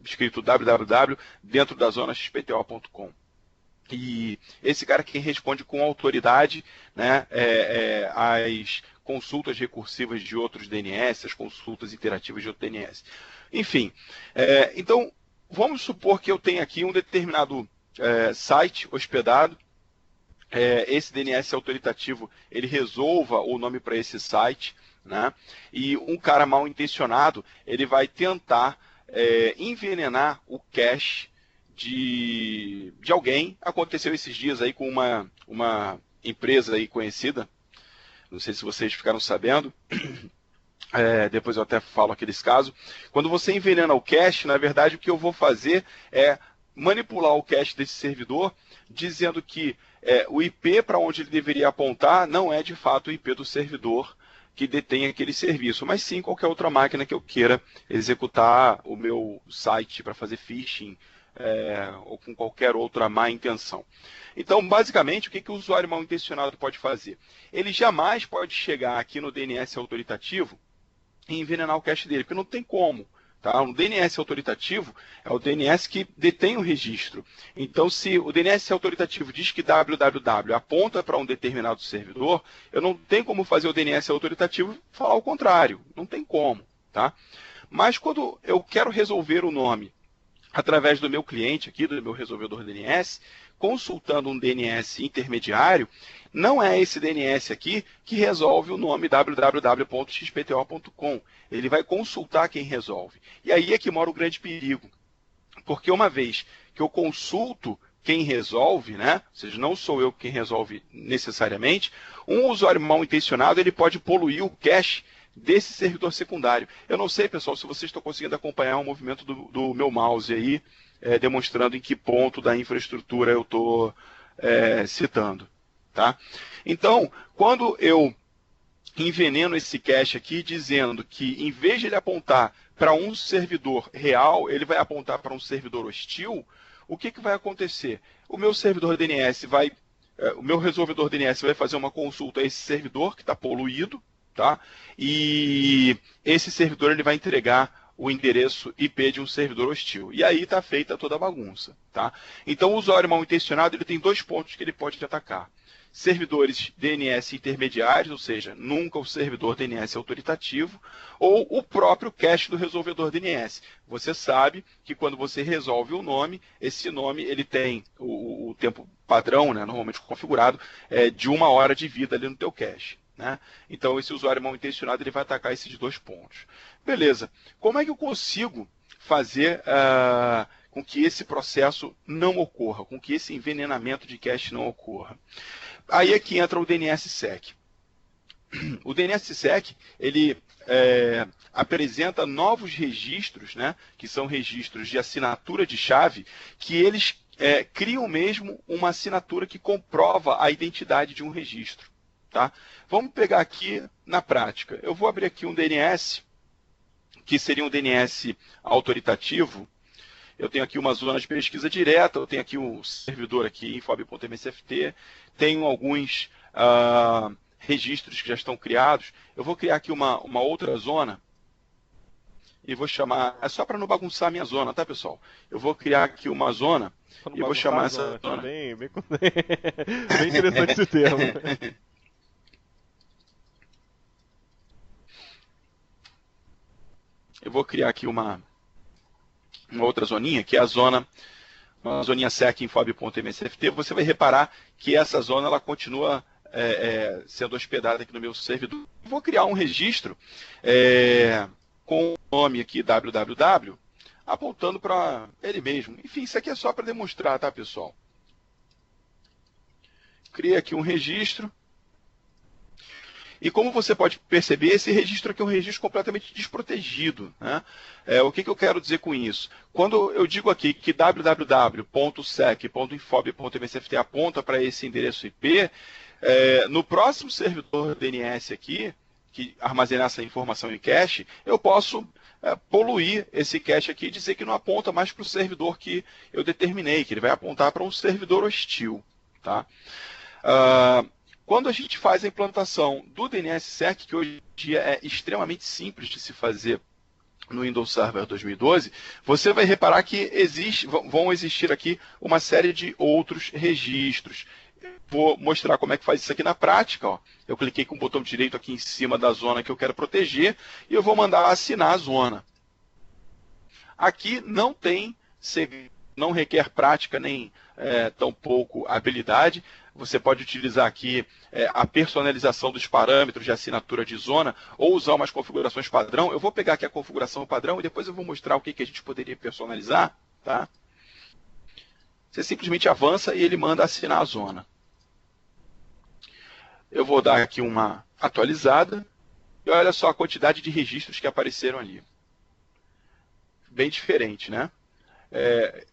escrito www dentro da zona xpto.com. E esse cara quem responde com autoridade, né, as consultas recursivas de outros DNS, as consultas interativas de outros DNS. Enfim, então, vamos supor que eu tenha aqui um determinado site hospedado, esse DNS autoritativo, ele resolva o nome para esse site, né, e um cara mal intencionado, ele vai tentar envenenar o cache de alguém. Aconteceu esses dias aí com uma empresa aí conhecida, não sei se vocês ficaram sabendo, depois eu até falo aqui desse caso. Quando você envenena o cache, na verdade o que eu vou fazer é manipular o cache desse servidor, dizendo que o IP para onde ele deveria apontar não é de fato o IP do servidor que detém aquele serviço, mas sim qualquer outra máquina que eu queira executar o meu site para fazer phishing, ou com qualquer outra má intenção. Então, basicamente, o que o usuário mal intencionado pode fazer? Ele jamais pode chegar aqui no DNS autoritativo e envenenar o cache dele, porque não tem como. Tá? Um DNS autoritativo é o DNS que detém o registro. Então, se o DNS autoritativo diz que www aponta para um determinado servidor, eu não tenho como fazer o DNS autoritativo falar o contrário. Não tem como. Tá? Mas quando eu quero resolver o nome através do meu cliente aqui, do meu resolvedor DNS, consultando um DNS intermediário, não é esse DNS aqui que resolve o nome www.xpto.com. Ele vai consultar quem resolve. E aí é que mora o grande perigo. Porque uma vez que eu consulto quem resolve, né? Ou seja, não sou eu quem resolve necessariamente, um usuário mal intencionado ele pode poluir o cache desse servidor secundário. Eu não sei, pessoal, se vocês estão conseguindo acompanhar o movimento do meu mouse aí, demonstrando em que ponto da infraestrutura eu estou citando. Tá? Então, quando eu enveneno esse cache aqui, dizendo que em vez de ele apontar para um servidor real, ele vai apontar para um servidor hostil, o que vai acontecer? O meu servidor DNS o meu resolvedor DNS vai fazer uma consulta a esse servidor que está poluído, tá? E esse servidor ele vai entregar o endereço IP de um servidor hostil. E aí está feita toda a bagunça. Tá? Então o usuário mal intencionado ele tem dois pontos que ele pode atacar. Servidores DNS intermediários, ou seja, nunca o servidor DNS autoritativo, ou o próprio cache do resolvedor DNS. Você sabe que quando você resolve o nome, esse nome ele tem o tempo padrão, né, normalmente configurado, de 1 hora de vida ali no teu cache. Né? Então esse usuário mal intencionado ele vai atacar esses dois pontos. Beleza, como é que eu consigo fazer com que esse processo não ocorra, com que esse envenenamento de cache não ocorra? Aí é que entra o DNSSEC. O DNSSEC ele apresenta novos registros, né, que são registros de assinatura de chave, que eles criam mesmo uma assinatura que comprova a identidade de um registro. Tá? Vamos pegar aqui na prática. Eu vou abrir aqui um DNS, que seria um DNS autoritativo. Eu tenho aqui uma zona de pesquisa direta, eu tenho aqui um servidor aqui, infob.msft, tenho alguns registros que já estão criados. Eu vou criar aqui uma outra zona e vou chamar, só para não bagunçar a minha zona, tá, pessoal? Eu vou criar aqui uma zona e vou chamar essa zona. Bem interessante esse termo. Eu vou criar aqui uma outra zoninha, que é a zona uma zoninha sec em fob.msft, você vai reparar que essa zona ela continua sendo hospedada aqui no meu servidor. Vou criar um registro com o nome aqui www, apontando para ele mesmo. Enfim, isso aqui é só para demonstrar, tá, pessoal? Criei aqui um registro. E como você pode perceber, esse registro aqui é um registro completamente desprotegido, né? O que eu quero dizer com isso? Quando eu digo aqui que www.sec.infob.msft aponta para esse endereço IP, no próximo servidor DNS aqui, que armazenar essa informação em cache, eu posso poluir esse cache aqui e dizer que não aponta mais para o servidor que eu determinei, que ele vai apontar para um servidor hostil, tá? Quando a gente faz a implantação do DNSSEC, que hoje em dia é extremamente simples de se fazer no Windows Server 2012, você vai reparar que vão existir aqui uma série de outros registros. Vou mostrar como é que faz isso aqui na prática. Ó. Eu cliquei com o botão direito aqui em cima da zona que eu quero proteger e eu vou mandar assinar a zona. Aqui não tem segredo, não requer prática nem tampouco habilidade. Você pode utilizar aqui a personalização dos parâmetros de assinatura de zona ou usar umas configurações padrão. Eu vou pegar aqui a configuração padrão e depois eu vou mostrar o que a gente poderia personalizar. Tá? Você simplesmente avança e ele manda assinar a zona. Eu vou dar aqui uma atualizada e olha só a quantidade de registros que apareceram ali. Bem diferente, né?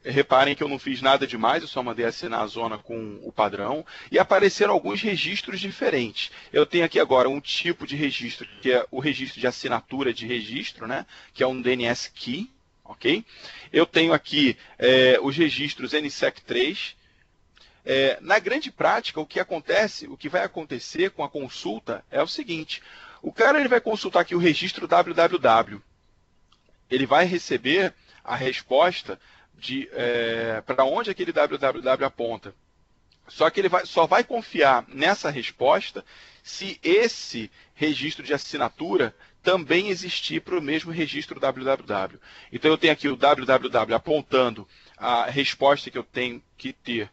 Reparem que eu não fiz nada demais, eu só mandei assinar a zona com o padrão e apareceram alguns registros diferentes. Eu tenho aqui agora um tipo de registro, que é o registro de assinatura de registro, né? Que é um DNS Key, ok? Eu tenho aqui os registros NSEC3. Na grande prática, o que vai acontecer com a consulta é o seguinte: o cara ele vai consultar aqui o registro www, ele vai receber a resposta para onde aquele www aponta. Só que ele só vai confiar nessa resposta se esse registro de assinatura também existir para o mesmo registro www. Então eu tenho aqui o www apontando a resposta que eu tenho que ter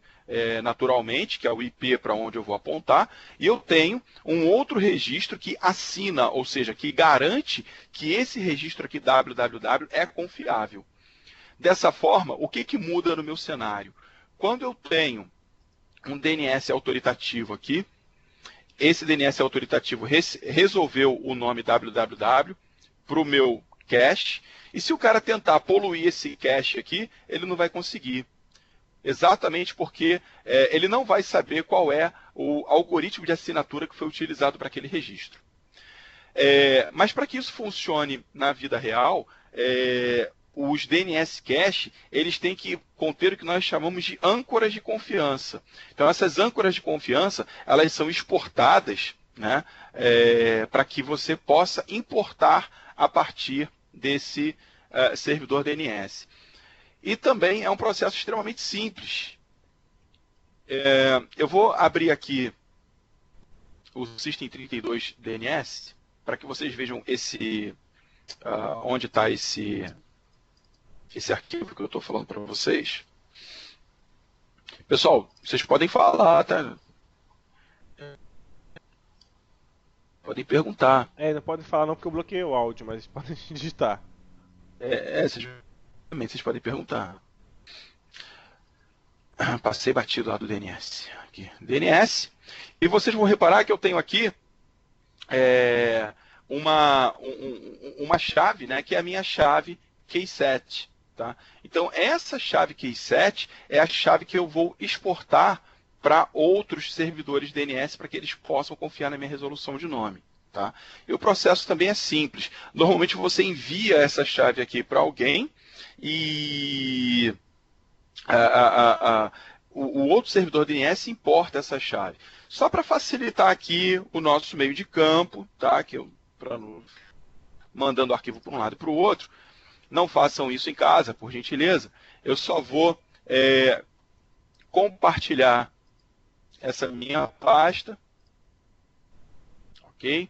naturalmente, que é o IP para onde eu vou apontar, e eu tenho um outro registro que assina, ou seja, que garante que esse registro aqui www é confiável. Dessa forma, o que muda no meu cenário? Quando eu tenho um DNS autoritativo aqui, esse DNS autoritativo resolveu o nome www para o meu cache, e se o cara tentar poluir esse cache aqui, ele não vai conseguir. Exatamente porque ele não vai saber qual é o algoritmo de assinatura que foi utilizado para aquele registro. Mas para que isso funcione na vida real, os DNS cache, eles têm que conter o que nós chamamos de âncoras de confiança. Então, essas âncoras de confiança, elas são exportadas, né, para que você possa importar a partir desse servidor DNS. E também é um processo extremamente simples. Eu vou abrir aqui o System32 DNS para que vocês vejam onde está esse arquivo que eu estou falando para vocês. Pessoal, vocês podem falar, tá? Podem perguntar. Não podem falar não porque eu bloqueei o áudio, mas podem digitar. Vocês podem perguntar. Passei batido lá do DNS. Aqui. DNS. E vocês vão reparar que eu tenho aqui uma chave, né, que é a minha chave key7. Tá? Então, essa chave key7 é a chave que eu vou exportar para outros servidores DNS para que eles possam confiar na minha resolução de nome. Tá? E o processo também é simples. Normalmente você envia essa chave aqui para alguém e o outro servidor DNS importa essa chave. Só para facilitar aqui o nosso meio de campo, tá? Mandando o arquivo para um lado e para o outro, não façam isso em casa, por gentileza. Eu só vou compartilhar essa minha pasta. Ok?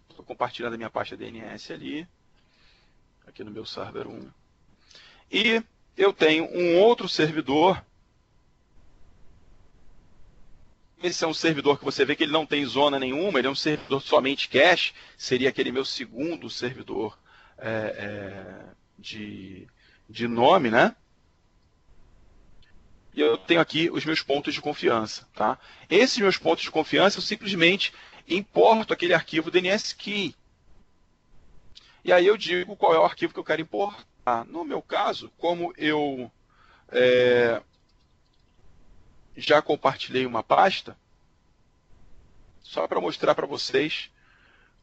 Estou compartilhando a minha pasta DNS ali. Aqui no meu server 1. E eu tenho um outro servidor esse é um servidor que você vê que ele não tem zona nenhuma, ele é um servidor somente cache, seria aquele meu segundo servidor de nome, né? E eu tenho aqui os meus pontos de confiança, tá? Esses meus pontos de confiança eu simplesmente importo aquele arquivo DNSKey. E aí eu digo qual é o arquivo que eu quero importar. No meu caso, como eu já compartilhei uma pasta, só para mostrar para vocês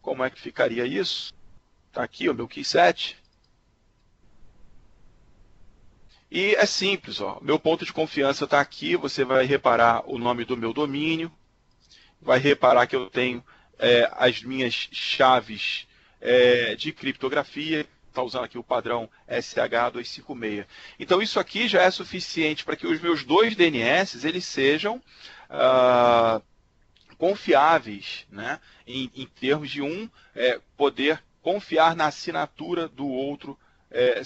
como é que ficaria isso. Está aqui o meu keyset. E é simples, ó. Meu ponto de confiança está aqui. Você vai reparar o nome do meu domínio. Vai reparar que eu tenho as minhas chaves de criptografia. Está usando aqui o padrão SH256. Então isso aqui já é suficiente para que os meus dois DNS eles sejam confiáveis, né? Em termos de poder confiar na assinatura do outro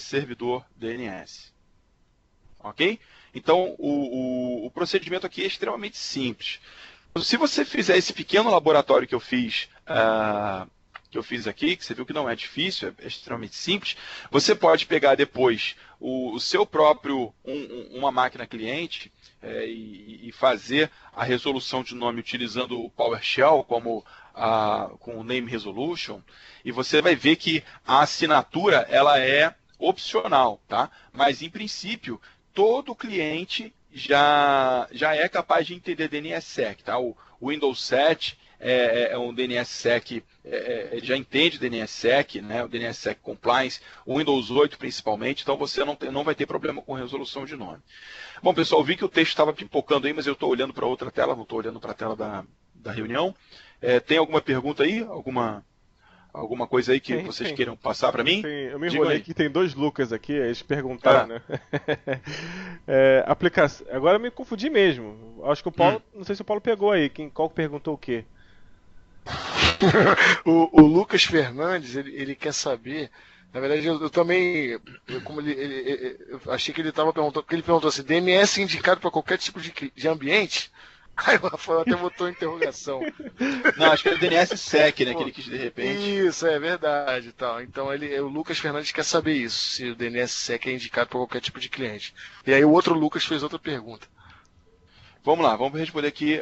servidor DNS. Ok? Então o procedimento aqui é extremamente simples. Se você fizer esse pequeno laboratório que eu fiz aqui, que você viu que não é difícil, é extremamente simples, você pode pegar depois o seu próprio, uma máquina cliente e fazer a resolução de nome utilizando o PowerShell com o Name Resolution, e você vai ver que a assinatura ela é opcional, tá? Mas em princípio todo cliente já é capaz de entender DNSSEC, tá? O Windows 7 é um DNSSEC, ele já entende DNSSEC, né? O DNSSEC Compliance, o Windows 8 principalmente, então você não vai ter problema com resolução de nome. Bom, pessoal, vi que o texto estava pipocando aí, mas eu estou olhando para outra tela, não estou olhando para a tela da reunião. Tem alguma pergunta aí? Alguma coisa aí que vocês queiram passar para mim? Eu me enrolei que tem dois Lucas aqui, eles perguntaram, né? Aplicação. Agora eu me confundi mesmo. Acho que o Paulo, não sei se o Paulo pegou aí, qual perguntou o quê? o Lucas Fernandes, ele quer saber. Na verdade, eu também, eu achei que ele estava perguntando, porque ele perguntou assim: DNS indicado para qualquer tipo de ambiente? Aí o Rafael até botou interrogação. Não, acho que é o DNSSEC, né? Que ele quis de repente. Isso, é verdade. Tal. Então o Lucas Fernandes quer saber isso, se o DNSSEC é indicado para qualquer tipo de cliente. E aí o outro Lucas fez outra pergunta. Vamos lá, vamos responder aqui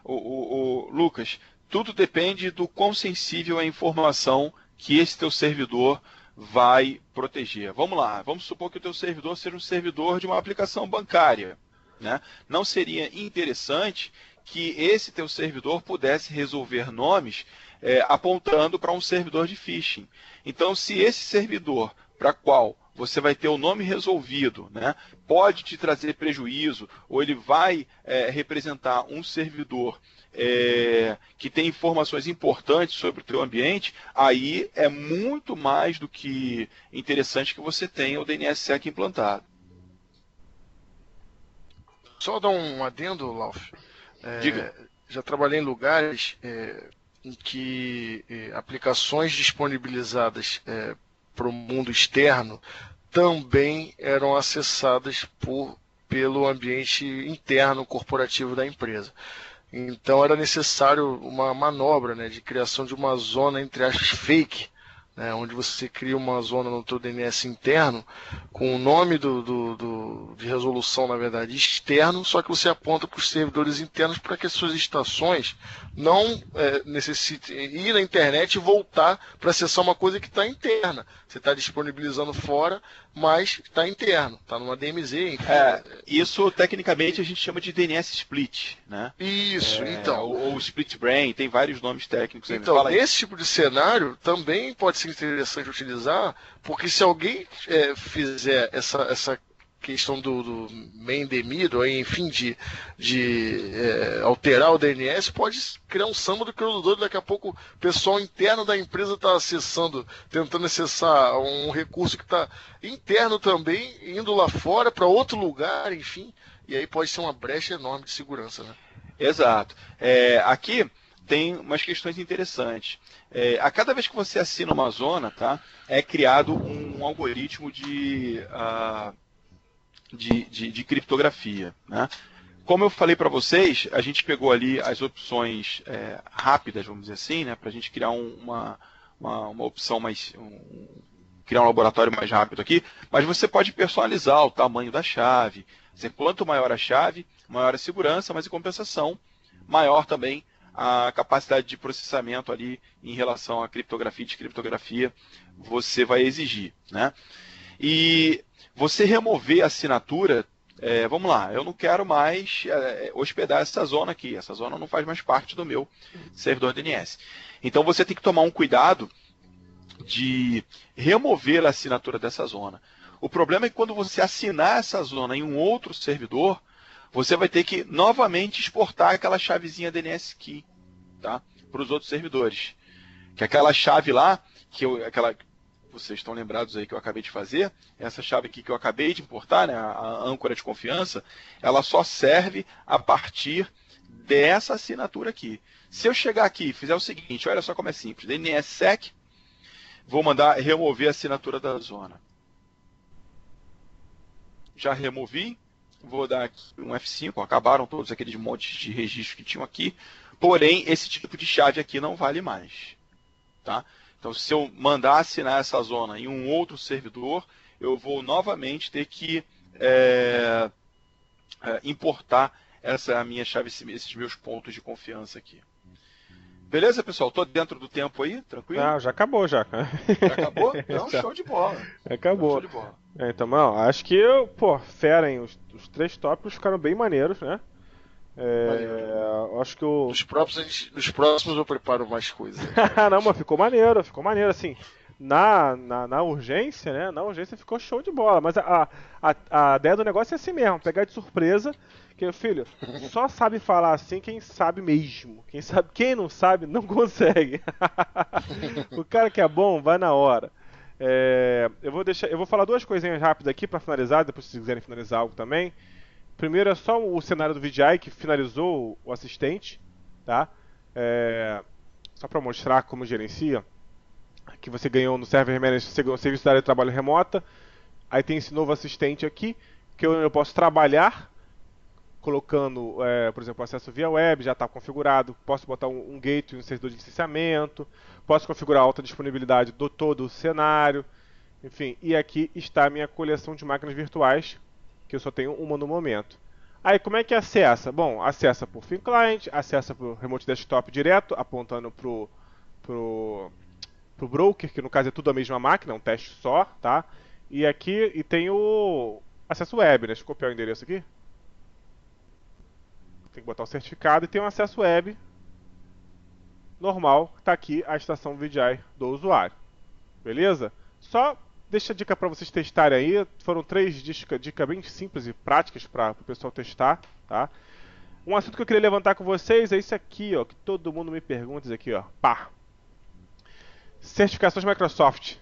o Lucas. Tudo depende do quão sensível é a informação que esse teu servidor vai proteger. Vamos lá, vamos supor que o teu servidor seja um servidor de uma aplicação bancária, né? Não seria interessante que esse teu servidor pudesse resolver nomes apontando para um servidor de phishing. Então, se esse servidor para qual você vai ter o nome resolvido, né, pode te trazer prejuízo, ou ele vai representar um servidor que tem informações importantes sobre o teu ambiente, aí é muito mais do que interessante que você tenha o DNSSEC implantado. Só dar um adendo, Lauf. Diga. Já trabalhei em lugares em que aplicações disponibilizadas para o mundo externo também eram acessadas pelo ambiente interno corporativo da empresa. Então era necessário uma manobra, né, de criação de uma zona, entre aspas, fake, né, onde você cria uma zona no teu DNS interno com o nome de resolução, na verdade, externo, só que você aponta para os servidores internos para que as suas estações não necessitem ir na internet e voltar para acessar uma coisa que está interna. Você está disponibilizando fora, mas está interno, está numa DMZ. Enfim. Isso, tecnicamente, a gente chama de DNS split, né? Isso, então. Ou split brain, tem vários nomes técnicos. Então, nesse tipo de cenário, também pode ser interessante utilizar, porque se alguém fizer essa questão do main demid, ou enfim, de alterar o DNS, pode criar um samba do criador. Daqui a pouco o pessoal interno da empresa está tentando acessar um recurso que está interno também, indo lá fora para outro lugar, enfim, e aí pode ser uma brecha enorme de segurança, né? Exato. Aqui tem umas questões interessantes. A cada vez que você assina uma zona, tá, é criado um algoritmo de criptografia, né? como eu falei para vocês, a gente pegou ali as opções rápidas, vamos dizer assim, né, para a gente criar uma opção mais... criar um laboratório mais rápido aqui, mas você pode personalizar o tamanho da chave. Quanto maior a chave, maior a segurança, mas em compensação, maior também a capacidade de processamento ali em relação à criptografia e descriptografia você vai exigir, né? E você remover a assinatura, vamos lá, eu não quero mais hospedar essa zona aqui, essa zona não faz mais parte do meu servidor DNS. Então você tem que tomar um cuidado de remover a assinatura dessa zona. O problema é que quando você assinar essa zona em um outro servidor, você vai ter que novamente exportar aquela chavezinha DNS Key, tá? Para os outros servidores. Que aquela chave lá, vocês estão lembrados aí que eu acabei de fazer, essa chave aqui que eu acabei de importar, né, a âncora de confiança, ela só serve a partir dessa assinatura aqui. Se eu chegar aqui e fizer o seguinte, olha só como é simples, DNSSEC, vou mandar remover a assinatura da zona. Já removi, vou dar aqui um F5, acabaram todos aqueles montes de registros que tinham aqui, porém esse tipo de chave aqui não vale mais, tá? Então se eu mandar assinar essa zona em um outro servidor, eu vou novamente ter que importar essa minha chave, esses meus pontos de confiança aqui. Beleza, pessoal? Tô dentro do tempo aí, tranquilo? Ah, já acabou já. Já acabou? Não, show de bola. Acabou. Show de bola. Então, mano, acho que, fera, hein? Os 3 tópicos ficaram bem maneiros, né? Acho que Nos próximos eu preparo mais coisas. Não, mas ficou maneiro, assim. Na urgência, né? Na urgência ficou show de bola. Mas a ideia do negócio é assim mesmo, pegar de surpresa. Que, filho, só sabe falar assim quem sabe mesmo. Quem não sabe, não consegue. O cara que é bom, vai na hora. Eu vou falar 2 coisinhas rápidas aqui para finalizar, depois se vocês quiserem finalizar algo também. Primeiro é só o cenário do VDI que finalizou o assistente, tá? Só para mostrar como gerencia. Que você ganhou no Server Manager, você ganhou o serviço da área de trabalho remota. Aí tem esse novo assistente aqui, que eu posso trabalhar colocando, por exemplo, acesso via web, já está configurado. Posso botar um gateway, um servidor de licenciamento. Posso configurar a alta disponibilidade do todo o cenário. Enfim, e aqui está a minha coleção de máquinas virtuais, que eu só tenho uma no momento. Aí como é que acessa? Bom, acessa por Thin Client, acessa por Remote Desktop direto, apontando pro broker, que no caso é tudo a mesma máquina, um teste só, tá? E aqui tem o acesso web, né? Deixa eu copiar o endereço aqui. Tem que botar o certificado e tem um acesso web normal, tá aqui a estação VDI do usuário. Beleza? Só deixa a dica para vocês testarem aí. Foram 3 dicas bem simples e práticas para o pessoal testar, tá? Um assunto que eu queria levantar com vocês é isso aqui, ó, que todo mundo me pergunta, isso aqui, ó. Pá. Certificações Microsoft.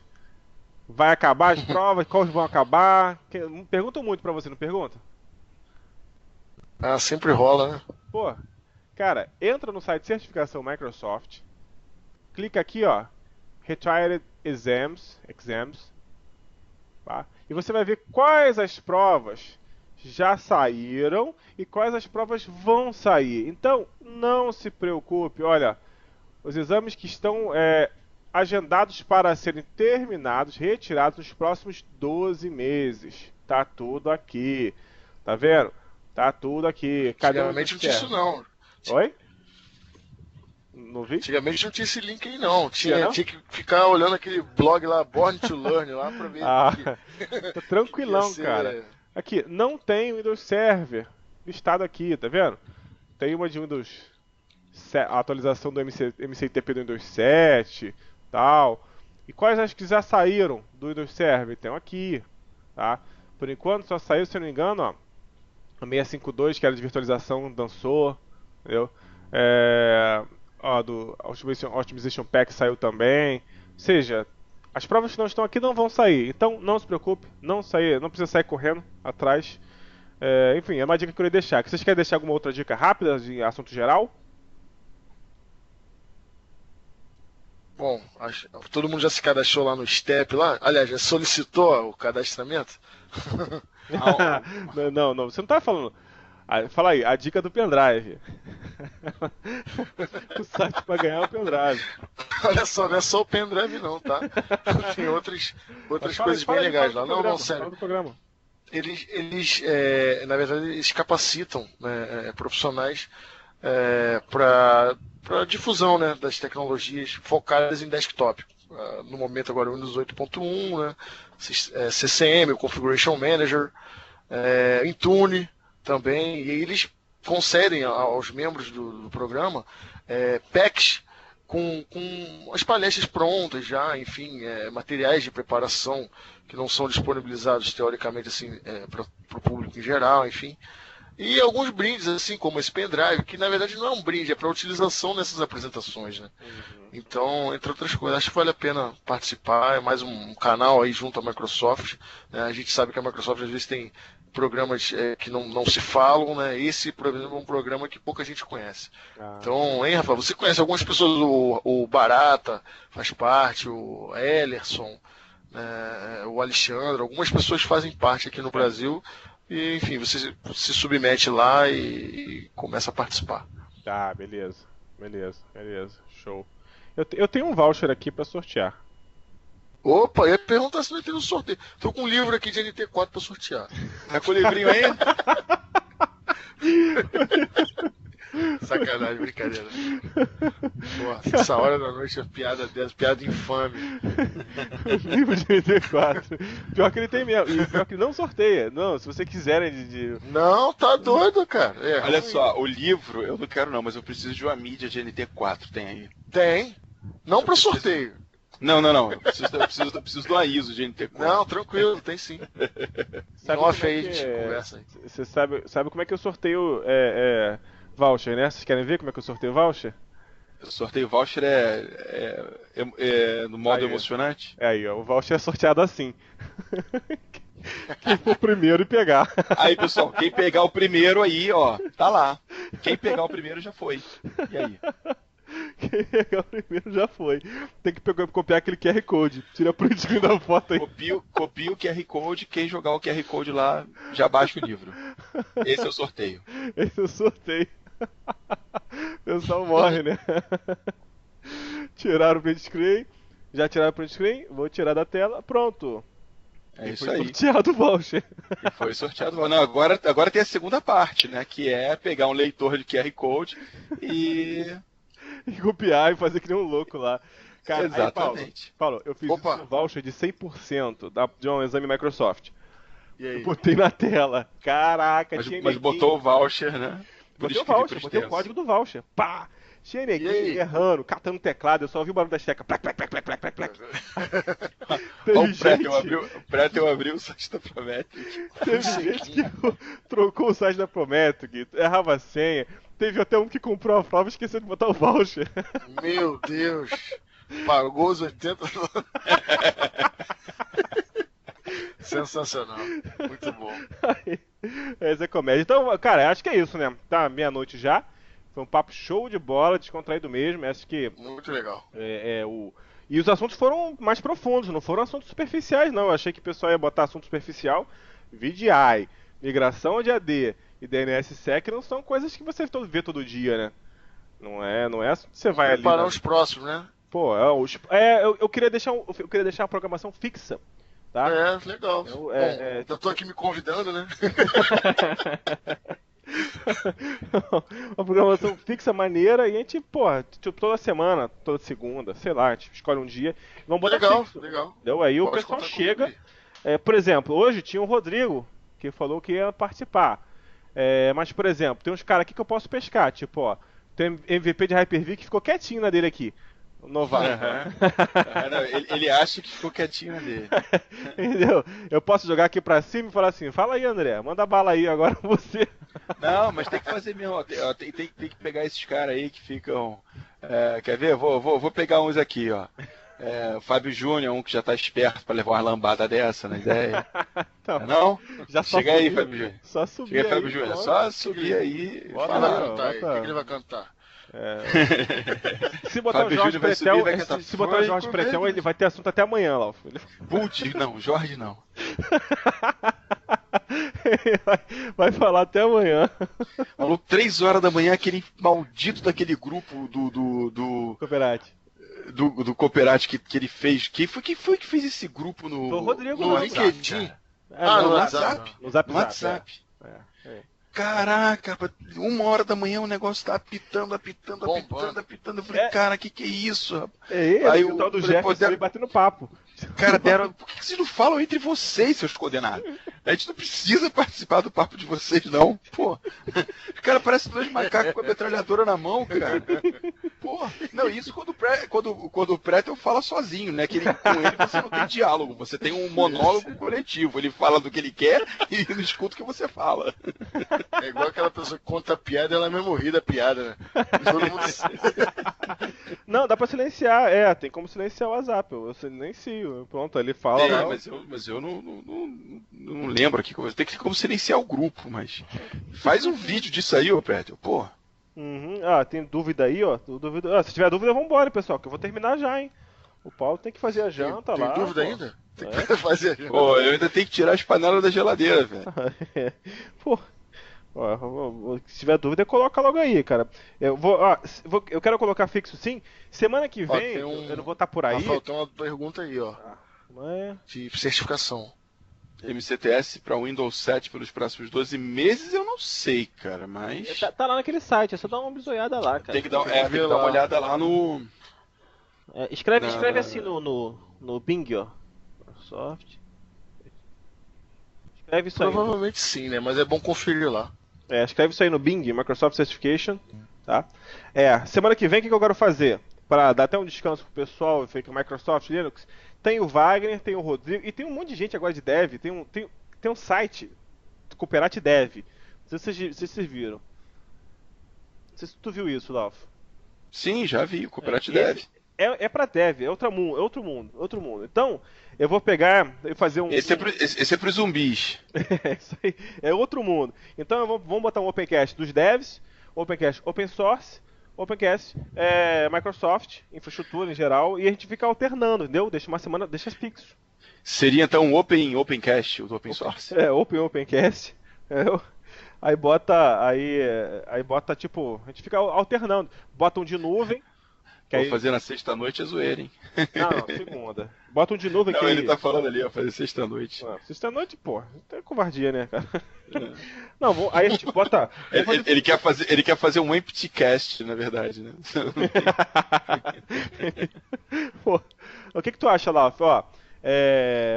Vai acabar as provas? Quais vão acabar? Perguntam muito para você, não pergunta? Ah, sempre rola, né? Pô, cara, entra no site Certificação Microsoft, clica aqui, ó, Retired Exams, tá? E você vai ver quais as provas já saíram e quais as provas vão sair. Então, não se preocupe, olha, os exames que estão agendados para serem terminados, retirados nos próximos 12 meses. Tá tudo aqui, tá vendo? Tá tudo aqui. Cadê Antigamente não tinha isso não. Oi? Não vi? Antigamente não tinha esse link aí não. Tinha que ficar olhando aquele blog lá, Born to Learn, lá pra ver. Tá tranquilão, cara. Aqui, não tem Windows Server listado aqui, tá vendo? Tem uma de Windows, a atualização do MCTP do Windows 7, tal. E quais as que já saíram do Windows Server? Tem aqui, tá? Por enquanto só saiu, se eu não me engano, ó, a 652, que era de virtualização, dançou, entendeu? Do Optimization Pack saiu também. Ou seja, as provas que não estão aqui não vão sair. Então não se preocupe, não precisa sair correndo atrás. Enfim, é uma dica que eu queria deixar. Vocês querem deixar alguma outra dica rápida de assunto geral? Bom, todo mundo já se cadastrou lá no STEP lá? Aliás, já solicitou o cadastramento? Não, você não tá falando. Fala aí, a dica do pendrive. O site pra ganhar é o pendrive. Olha só, não é só o pendrive não, tá? Tem outras coisas bem legais lá. Não, sério. Fala do programa. Eles na verdade, eles capacitam, né, profissionais para difusão, né, das tecnologias focadas em desktop. No momento agora o Windows 8.1, né, CCM, o Configuration Manager, Intune também, e eles concedem aos membros do programa packs com as palestras prontas já, enfim, materiais de preparação que não são disponibilizados teoricamente assim para o público em geral, enfim. E alguns brindes, assim como esse pendrive, que na verdade não é um brinde, é para utilização nessas apresentações, né? Uhum. Então, entre outras coisas, acho que vale a pena participar, é mais um canal aí junto à Microsoft, né? A gente sabe que a Microsoft às vezes tem programas que não se falam, né? Esse, por exemplo, é um programa que pouca gente conhece. Então, hein, Rafa, você conhece algumas pessoas, o Barata faz parte, o Ellerson, o Alexandre, algumas pessoas fazem parte aqui no Brasil. E, enfim, você se submete lá e começa a participar. Tá, beleza. Show. Eu tenho um voucher aqui pra sortear. Opa, eu ia perguntar se não tem um sorteio. Tô com um livro aqui de NT4 pra sortear. Tá com o livrinho aí? Sacanagem, brincadeira. Pô, essa hora da noite é piada dessa, piada infame. Livro de 84. Pior que ele tem mesmo. E pior que não sorteia. Não, se você quiserem Não, tá doido, cara. Olha só, o livro eu não quero não, mas eu preciso de uma mídia de NT4, tem aí? Tem. Não pra sorteio. Não. Eu preciso de uma ISO de NT4. Não, tranquilo, tem sim. Sabe off aí, a gente conversa aí. Você sabe como é que eu sorteio voucher, né? Vocês querem ver como é que eu sorteio voucher? O sorteio voucher no modo emocionante? Aí, ó, o voucher é sorteado assim. Quem for primeiro e pegar. Aí, pessoal, quem pegar o primeiro aí, ó, tá lá. Quem pegar o primeiro já foi. E aí? Quem pegar o primeiro já foi. Tem que copiar aquele QR Code. Tira print screen da foto aí. Copia o QR Code. Quem jogar o QR Code lá, já baixa o livro. Esse é o sorteio. O pessoal morre, né? Tiraram o print screen. Já tiraram o print screen. Vou tirar da tela. Pronto. É isso foi aí. Sorteado o voucher. E foi sorteado o voucher. Não, agora tem a segunda parte, né? Que é pegar um leitor de QR Code e copiar e fazer que nem um louco lá. Cara, exatamente. Aí, Paulo, eu fiz um voucher de 100% de um exame Microsoft. E aí? Eu botei na tela. Caraca, mas botou o voucher, né? Botei o voucher, botei o código do voucher. Pá! Tinha neguinho errando, catando teclado, eu só ouvi o barulho da tecla. Plac. O Preto abriu o site da Prometric. Teve gente que trocou o site da Prometric, errava a senha. Teve até um que comprou a prova e esqueceu de botar o voucher. Meu Deus! Pagou os 80 Sensacional. Muito bom. Essa é comédia. Então, cara, acho que é isso, né? Tá meia-noite já. Foi um papo show de bola, descontraído mesmo. Acho que. Muito legal. E os assuntos foram mais profundos, não foram assuntos superficiais, não. Eu achei que o pessoal ia botar assunto superficial. VDI, migração de AD e DNSSEC não são coisas que você vê todo dia, né? Não é assunto que você vai ali. Preparar os próximos, né? Pô, eu queria deixar a programação fixa. Tá? Legal. Eu tô aqui me convidando, né? Uma programação fixa, maneira, e a gente, toda semana, toda segunda, sei lá, a gente escolhe um dia e vamos botar fixo. Legal. Entendeu? Aí o pessoal chega. Por exemplo, hoje tinha o Rodrigo, que falou que ia participar. Mas, por exemplo, tem uns caras aqui que eu posso pescar, tipo, tem MVP de Hyper-V que ficou quietinho na dele aqui. Novato. Ele acha que ficou quietinho na dele. Entendeu? Eu posso jogar aqui pra cima e falar assim, fala aí, André, manda bala aí agora você. Não, mas tem que fazer mesmo, tem que pegar esses caras aí que ficam... quer ver? Vou pegar uns aqui, ó. O Fábio Júnior, um que já tá esperto pra levar uma lambada dessa na ideia. Não? Já chega aí, Fábio Júnior. Só subir chega aí, aí, Fábio Júnior. Só subir aí. Bota lá, o que ele vai cantar? Se botar o Jorge Pretel, ele vai ter assunto até amanhã, Lauf. Putz, não, Jorge não. Vai falar até amanhã. Maluco, 3 horas da manhã, aquele maldito daquele grupo Cooperate. do Cooperate que ele fez. Quem foi que fez esse grupo no, Foi o Rodrigo, no não, LinkedIn? No WhatsApp? No Zap. No WhatsApp. É. Caraca, 1 hora da manhã o negócio tá apitando. Eu falei, cara, que é isso, rapaz? Aí o tal do Jefferson aí batendo papo. Cara, por que vocês não falam entre vocês, seus condenados? A gente não precisa participar do papo de vocês, não. Pô, cara, parece 2 macacos com a metralhadora na mão, cara. Pô, não, isso quando o Pretel fala sozinho, né? Que com ele você não tem diálogo, você tem um monólogo coletivo. Ele fala do que ele quer e não escuta o que você fala. É igual aquela pessoa que conta a piada e ela mesmo ri da piada, né? Todo mundo... Não, dá pra silenciar, tem como silenciar o WhatsApp, eu silencio, pronto, ele fala lá. Mas eu não lembro aqui, tem que ter como silenciar o grupo, mas faz um vídeo disso aí, ô Pretel, pô. Tem dúvida aí, ó, se tiver dúvida, vambora, pessoal, que eu vou terminar já, hein. O Paulo tem que fazer a janta lá. Tem dúvida ainda? Tem que fazer a janta. Pô, eu ainda tenho que tirar as panelas da geladeira, velho. Pô. Se tiver dúvida, coloca logo aí, cara. Eu quero colocar fixo sim. Semana que vem, eu não vou estar por aí. Faltou uma pergunta aí, ó. Mas... De certificação. MCTS para Windows 7 pelos próximos 12 meses, eu não sei, cara, mas... Tá lá naquele site, é só dar uma bisoiada lá, cara. Tem que dar uma olhada lá no... Escreve assim no Bing, ó. Microsoft. Escreve isso aí. Provavelmente sim, né? Mas é bom conferir lá. Escreve isso aí no Bing, Microsoft Certification, tá? Semana que vem, o que eu quero fazer? Para dar até um descanso pro pessoal, feito Microsoft, Linux, tem o Wagner, tem o Rodrigo, e tem um monte de gente agora de dev, tem um site, Cooperate Dev, não sei se vocês viram. Não sei se tu viu isso, Lauf. Sim, já vi, o Cooperate Dev. É pra dev, é outro mundo. Então, eu vou pegar e fazer um... Esse é pros zumbis. Isso aí, é outro mundo. Então, vamos botar um Opencast dos devs, Opencast Open Source, Opencast Microsoft, infraestrutura em geral, e a gente fica alternando, entendeu? Deixa uma semana, deixa fixo. Seria então um Opencast, o do Open Source? Opencast. Aí bota tipo, a gente fica alternando. Bota um de nuvem. Vou fazer na sexta-noite é zoeira, hein? Não, segunda. Bota um de nuvem não, que... ele tá falando ali, ó, fazer sexta-noite. Sexta-noite, pô, é covardia, né, cara? Não, aí a gente bota... Ele quer fazer um empty cast, na verdade, né? Pô, o que tu acha lá? Ó,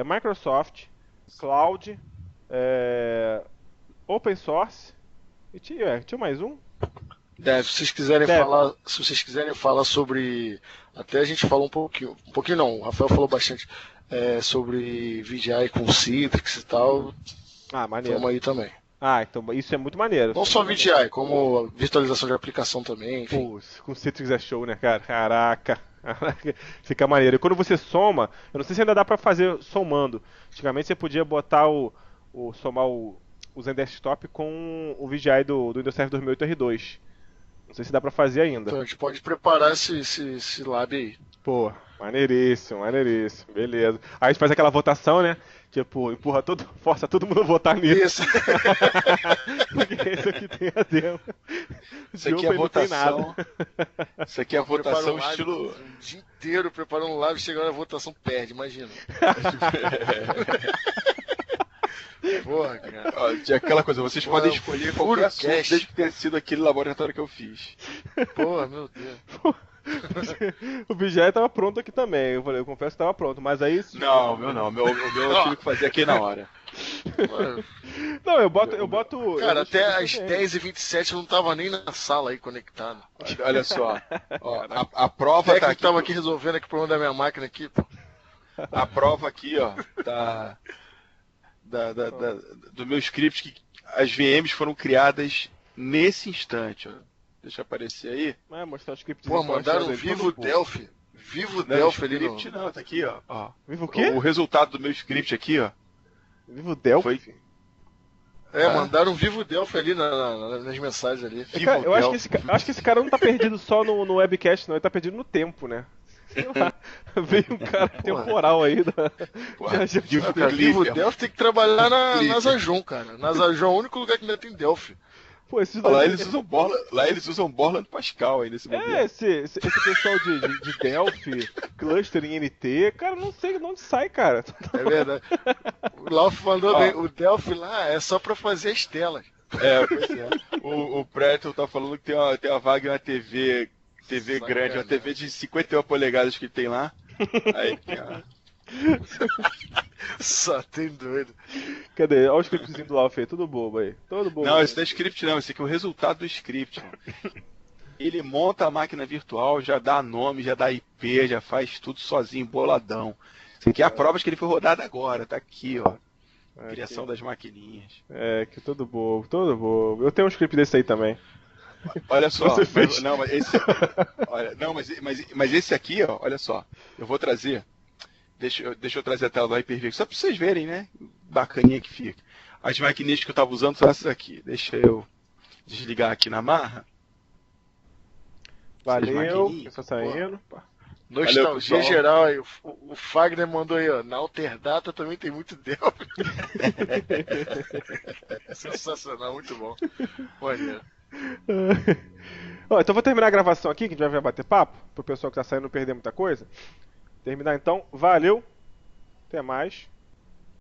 Microsoft, Cloud, Open Source, e tinha mais um? Se vocês quiserem falar sobre, até a gente falou um pouquinho não, o Rafael falou bastante sobre VDI com Citrix e tal. Maneiro. Vamos aí também. Então isso é muito maneiro. Não só VDI, como virtualização de aplicação também, enfim. Pô, com Citrix é show, né, cara? Caraca, fica maneiro. E quando você soma, eu não sei se ainda dá pra fazer somando. Antigamente você podia botar somar o Zen Desktop com o VDI do Windows Server 2008 R2. Não sei se dá pra fazer ainda. Então a gente pode preparar esse lab aí. Pô, maneiríssimo. Beleza. Aí a gente faz aquela votação, né? Tipo, força todo mundo a votar nisso. Isso. Porque isso aqui tem a demo. Isso aqui é votação. Isso aqui é votação estilo... Um dia inteiro preparando um lab, chegando na votação, perde, imagina. Porra, cara. Tinha aquela coisa, vocês podem escolher qualquer assunto desde que tenha sido aquele laboratório que eu fiz. Porra, meu Deus. O VGI tava pronto aqui também, eu confesso que tava pronto, mas aí... Não, meu eu tive que fazer aqui na hora. Não, eu boto... Cara, até às 10h27 eu não tava nem na sala aí conectado. Olha só, a prova tá aqui... tava aqui resolvendo aqui o problema da minha máquina aqui, pô. A prova aqui, ó, tá... do meu script, que as VMs foram criadas nesse instante, ó. Deixa aparecer aí. Mostrar o script. Pô, mandaram um Vivo Delphi. Vivo Delphi ali no... Não, tá aqui, ó. Vivo o quê? O resultado do meu script aqui, ó. Vivo Delphi? Mandaram um Vivo Delphi ali nas mensagens ali. Cara, eu acho que esse cara não tá perdido só no webcast, não. Ele tá perdido no tempo, né? Sei lá, veio um cara temporal aí Porra, Cara, vivo Delphi tem que trabalhar na Zajon, cara. Na Zajon é o único lugar que ainda tem Delphi. Pô, esses Lá daí- eles usam Borland Pascal aí nesse momento. esse pessoal de Delphi, cluster em NT, cara, não sei de onde sai, cara. É verdade. O Lauf mandou Ó. bem. O Delphi lá é só pra fazer as telas. Pois é. O Preto tá falando que tem uma vaga em uma TV grande, uma TV de 51 polegadas que tem lá. Aí tem a... Só tem doido. Cadê? Olha o scriptzinho do Alf aí, tudo bobo aí. Todo bobo. Não, esse não é script não, esse aqui é o resultado do script. Ele monta a máquina virtual, já dá nome, já dá IP, já faz tudo sozinho, boladão. Isso aqui é a prova de que ele foi rodado agora, tá aqui, ó. Criação das maquininhas. É, que todo bobo, todo bobo. Eu tenho um script desse aí também. Olha só, Você fez. mas esse aqui, ó, olha só. Eu vou trazer. Deixa eu trazer a tela do Hyper-V, só pra vocês verem, né? Bacaninha que fica. As maquininhas que eu tava usando são essas aqui. Deixa eu desligar aqui na marra. Valeu, maquininhas. pessoal saindo. Nostalgia pessoal. geral aí. O Fagner mandou aí, ó. Na Alterdata também tem muito Delphi. Sensacional, muito bom. Maneiro. Ó, então vou terminar a gravação aqui, que a gente vai bater papo, pro pessoal que tá saindo não perder muita coisa. Terminar então, valeu, até mais.